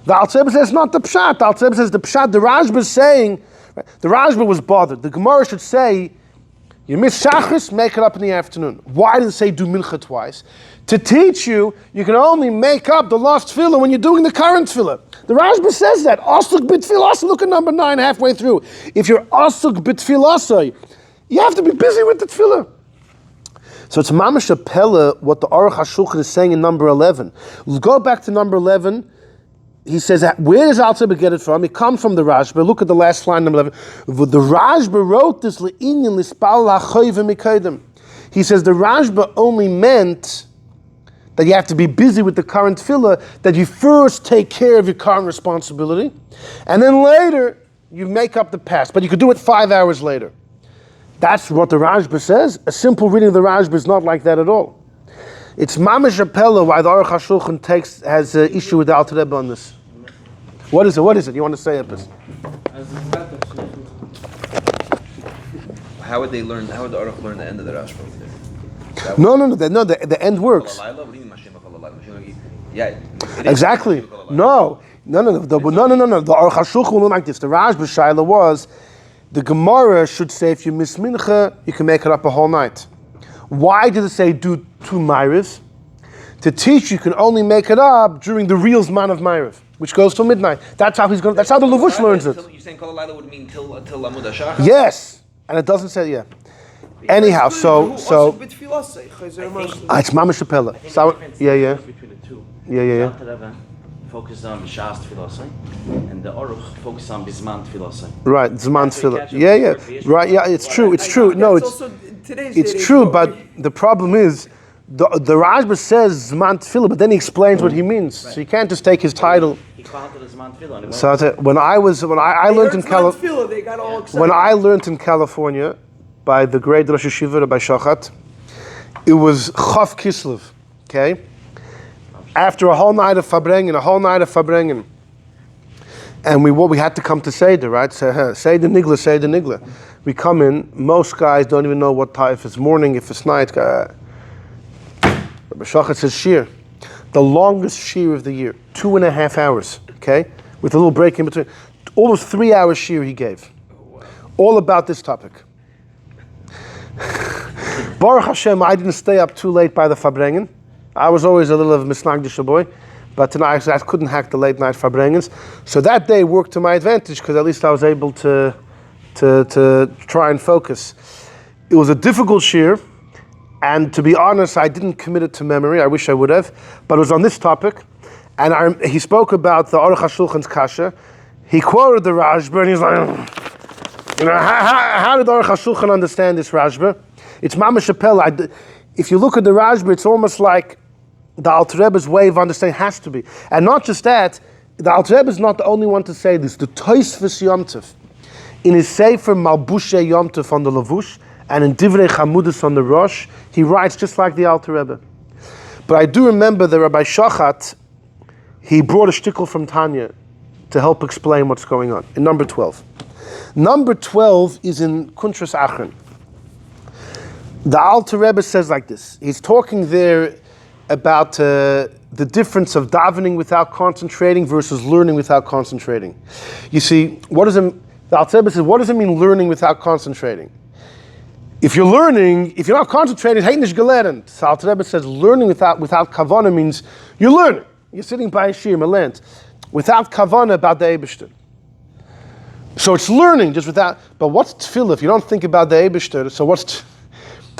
The Alter Rebbe says not the pshat. The Alter Rebbe says the pshat. The Rashba is saying, the Rashba was bothered. The Gemara should say, you miss shachris, make it up in the afternoon. Why did it say do mincha twice? To teach you, you can only make up the lost tefillah when you're doing the current tefillah. The Rashba says that. Asuk b'tefillah, look at number 9 halfway through. If you're asuk b'tefillah, you have to be busy with the tefillah. So it's mamash a pella what the Aruch Hashulchan is saying in number 11. We'll go back to number 11. He says, where does Alter Rebbe get it from? It comes from the Rashba. Look at the last line, number 11. The Rashba wrote this le'inyan lispal ha'choyve mikaydem. He says the Rashba only meant that you have to be busy with the current tefillah, that you first take care of your current responsibility, and then later you make up the past. But you could do it 5 hours later. That's what the Rashba says. A simple reading of the Rashba is not like that at all. It's mamash apella why the Aruch HaShulchan has an issue with the Alter Rebbe on this. What is it? You want to say it? How would the Aruch learn the end of the Rashba? No. The end works. Yeah. Exactly. No. The Aruch HaShulchan will learn like this. The Rashba Shaila was, the Gemara should say if you miss mincha, you can make it up a whole night. Why did it say do 2 Ma'ariv? To teach you can only make it up during the real Zman of Ma'ariv, which goes till midnight. That's how the Levush learns it. You're saying Kol Halayla would mean till Amida Shachar? Yes. And it doesn't say, yeah. Anyhow, so it's Mama Shapella. Yeah. Between the two. Yeah. Alter Rebbe focuses on B'shas Tefillah, and the Aruch focuses on Bisman Tefillah. Right, Zman Tefillah. Yeah. Right, yeah, it's true. No, it's true, but the problem is, the Rashba says Zman Tefillah, but then he explains what he means. Right. So you can't just take his title. He called it Zman Tefillah. So when I learned in California, when I learned in California by the great Rosh Yeshiva by Shochat, it was Chav Kislev, okay? After a whole night of Fabrengen, and we had to come to Seder, right? Seder Nigla. We come in, most guys don't even know what time, if it's morning, if it's night. Rabbi Shochat says Shir, the longest Shir of the year, 2.5 hours, okay? With a little break in between. Almost 3 hours Shir he gave. All about this topic. Baruch Hashem, I didn't stay up too late by the Fabrengen. I was always a little of a misnagdisha boy, but tonight I couldn't hack the late night Fabrengens. So that day worked to my advantage because at least I was able to try and focus. It was a difficult shir, and to be honest, I didn't commit it to memory. I wish I would have, but it was on this topic, and he spoke about the Aruch HaShulchan's kasha. He quoted the Rashba, and he's like, how did Aruch HaShulchan understand this Rashba? It's mamash apel. If you look at the Rashba, it's almost like the Alter Rebbe's way of understanding has to be. And not just that, the Alter Rebbe is not the only one to say this. The Tosfos Yom Tov, In his Sefer Malbushe Yom Tov on the Lavush, and in Divrei Chamudus on the Rosh, he writes just like the Alter Rebbe. But I do remember that Rabbi Shachat, he brought a shtickle from Tanya to help explain what's going on. In number 12. Number 12 is in Kuntras Achron. The Alter Rebbe says like this. He's talking there about the difference of davening without concentrating versus learning without concentrating. You see, the Alter Rebbe says, what does it mean learning without concentrating? If you're learning, if you're not concentrating, hey nish gelernt. So Alter Rebbe says learning without kavanah means you're learning. You're sitting by a shir, melant, without kavanah about the Eibishter. So it's learning just without. But what's tefillah if you don't think about the Eibishter? So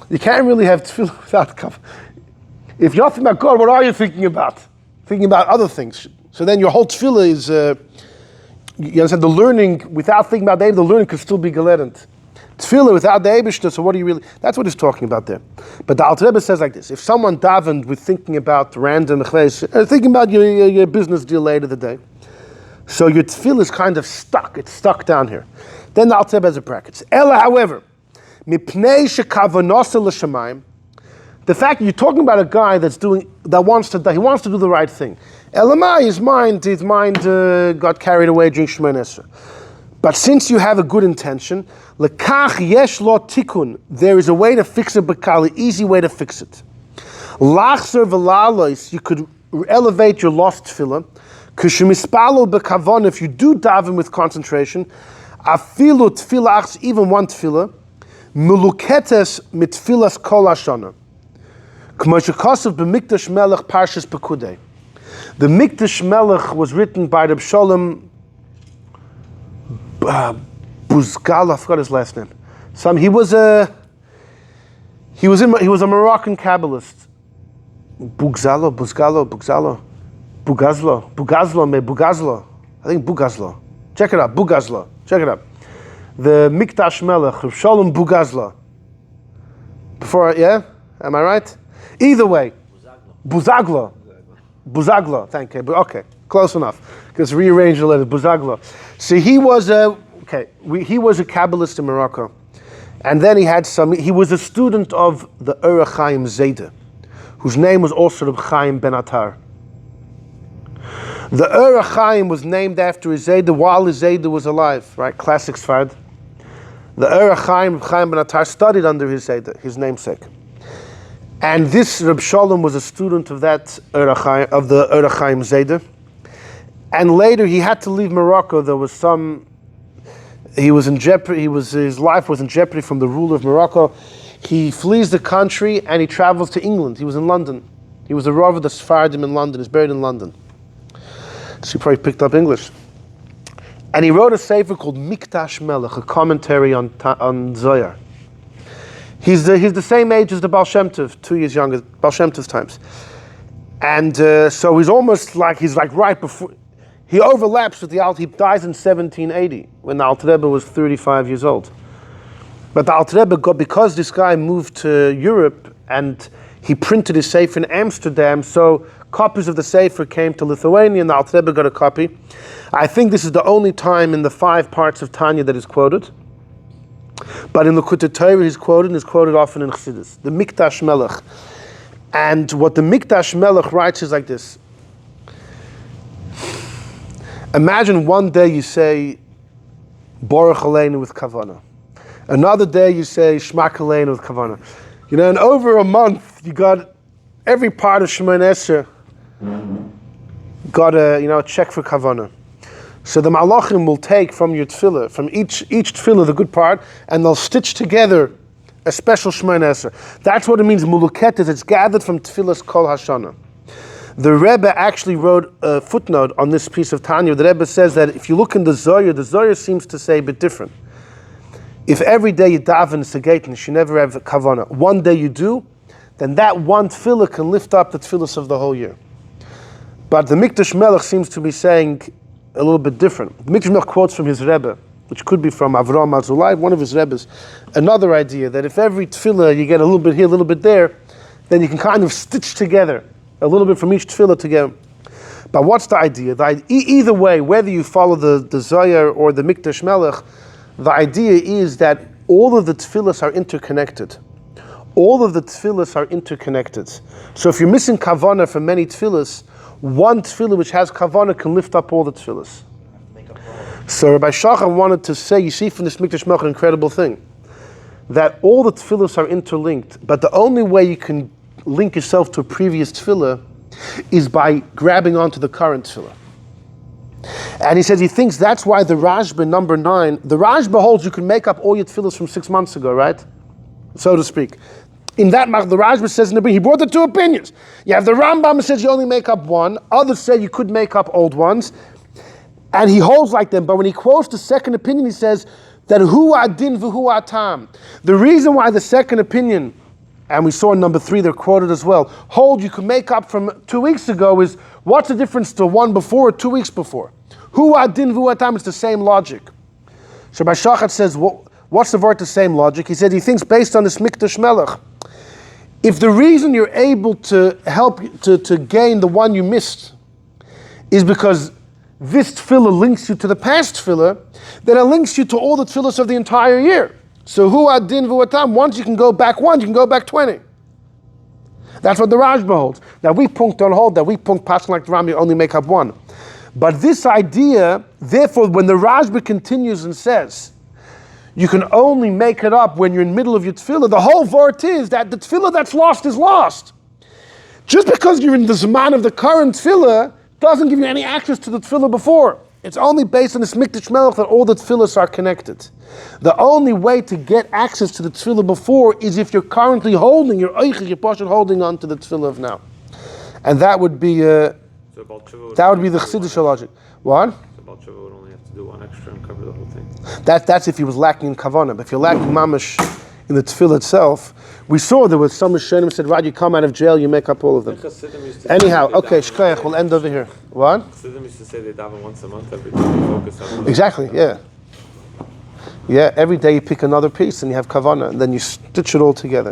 you can't really have tefillah without kavanah. If you're not thinking about God, what are you thinking about? Thinking about other things. So then your whole tefillah is. You understand the learning without thinking about the Eibishter. The learning could still be gelernt. Tefillah without the Eibishter, so what do you really... That's what he's talking about there. But the Alter Rebbe says like this. If someone davened with thinking about random thinking about your business deal later the day, so your tefillah is kind of stuck. It's stuck down here. Then the Alter Rebbe has a bracket. Ella, however, mipnei shekavanosa l'shamayim, the fact that you're talking about a guy he wants to do the right thing. Elamai, his mind got carried away during Shemoneh Esrei. But since you have a good intention, lekach yesh lo tikun, there is a way to fix it, bekali, easy way to fix it. Lachzer v'lalois, you could elevate your lost tefillah. K'shemispalo bekavon, if you do daven with concentration, afilu tefillahs, even one tefillah, muluketes mit tefillas kol hashana. K'mo shekosov b'mikdash melech parshas pekudei. The Mikdash Melech was written by the Sholem Buzgal, I forgot his last name. He was a Moroccan Kabbalist. Bugazlo. I think Bugazlo. Check it out, Bugazlo. Check it out. The Mikdash Melech, Sholem Bugazlo. Am I right? Either way. Buzaglo, thank you. Okay, close enough. Because rearrange the letter, Buzaglo. So he was a Kabbalist in Morocco. And then he was a student of the Aruch Chaim Zayda, whose name was also Reb Chaim Ben Attar. The Aruch Chaim was named after his Zayda while his Zayda was alive, right? Classic Sfard. The Aruch Chaim, Reb Chaim Ben Attar, studied under his Zayda, his namesake. And this Reb Sholem was a student of that Aruch Chaim, of the Aruch Chaim Zayda. And later he had to leave Morocco. There was he was in jeopardy. His life was in jeopardy from the ruler of Morocco. He flees the country and he travels to England. He was in London. He was a Rav of the Sephardim in London. He's buried in London. So he probably picked up English. And he wrote a sefer called Mikdash Melech, a commentary on Zohar. He's the same age as the Baal Shem Tov, 2 years younger, Baal Shem Tov's times. And so he's like right before, he overlaps with the Alter. He dies in 1780, when the Alter Rebbe was 35 years old. But the Alter Rebbe, because this guy moved to Europe and he printed his sefer in Amsterdam, so copies of the sefer came to Lithuania and the Alter Rebbe got a copy. I think this is the only time in the 5 parts of Tanya that is quoted. But in the Likutei Torah he's quoted, and is quoted often in Chassidus, the Mikdash Melech. And what the Mikdash Melech writes is like this. Imagine one day you say Baruch Aleinu with Kavanah. Another day you say Shmak Aleinu with Kavanah. And over a month you got every part of Shemoneh Esrei got a check for Kavanah. So the Malachim will take from your tefillah, from each tefillah, the good part, and they'll stitch together a special Shemoneh Esrei. That's what it means, muluketes. It's gathered from tefillas kol hashana. The Rebbe actually wrote a footnote on this piece of Tanya. The Rebbe says that if you look in the Zohar seems to say a bit different. If every day you daven segaitin, you never have a kavanah, one day you do, then that one tefillah can lift up the tefillahs of the whole year. But the Mikdash Melech seems to be saying a little bit different. The Mikdash Melech quotes from his Rebbe, which could be from Avraham Azulai, one of his Rebbes, another idea that if every tefillah you get a little bit here, a little bit there, then you can kind of stitch together a little bit from each tefillah together. But what's the idea? Either way, whether you follow the Zohar or the Mikdash Melech, the idea is that all of the tefillos are interconnected. All of the tefillos are interconnected. So if you're missing kavanah from many tefillos, one tefillah which has kavanah can lift up all the tefillos. So Rabbi Shulchan wanted to say, you see from this Mikdash Melech an incredible thing, that all the tefillos are interlinked, but the only way you can link yourself to a previous tefillah is by grabbing onto the current tefillah. And he says he thinks that's why the Rashba number 9, the Rashba holds you can make up all your tefillahs from 6 months ago, right? So to speak. In that mach, the Rashba says in the he brought the two opinions. You have the Rambam says you only make up one, others say you could make up old ones, and he holds like them, but when he quotes the second opinion, he says that hu adin v'hu atam. The reason why the second opinion, and we saw in number 3, they're quoted as well, hold you can make up from 2 weeks ago is, what's the difference to one before or 2 weeks before? Hu adin v'hu atam, it's the same logic. So Rabbi Shulchan says, what's the word the same logic? He said he thinks based on this Mikdash Melech, if the reason you're able to help to gain the one you missed is because this tefillah links you to the past tefillah, then it links you to all the tefillahs of the entire year. So hu adin v'hu atam, once you can go back 1, you can go back 20. That's what the Rashba holds. Now we don't hold that. We passing like the Ram, you only make up 1. But this idea, therefore, when the Rashba continues and says, you can only make it up when you're in the middle of your tefillah, the whole vort is that the tefillah that's lost is lost. Just because you're in the Zman of the current tefillah doesn't give you any access to the tefillah before. It's only based on this Mikdash Melech that all the tefillahs are connected. The only way to get access to the tefillah before is if you're currently holding, your holding on to the tefillah of now. And that would be the Chassidish logic. What? Would only have to do one extra and cover the whole thing. That's if he was lacking in kavanah. But if you're lacking mamash in the tefillah itself, we saw there was some Rishonim said, right, you come out of jail, you make up all of them. Anyhow, okay, shkoyach, we'll end over here. What? Chassidim used to say they daven once a month every time you focus on Exactly, yeah. Yeah, every day you pick another piece and you have kavanah, and then you stitch it all together.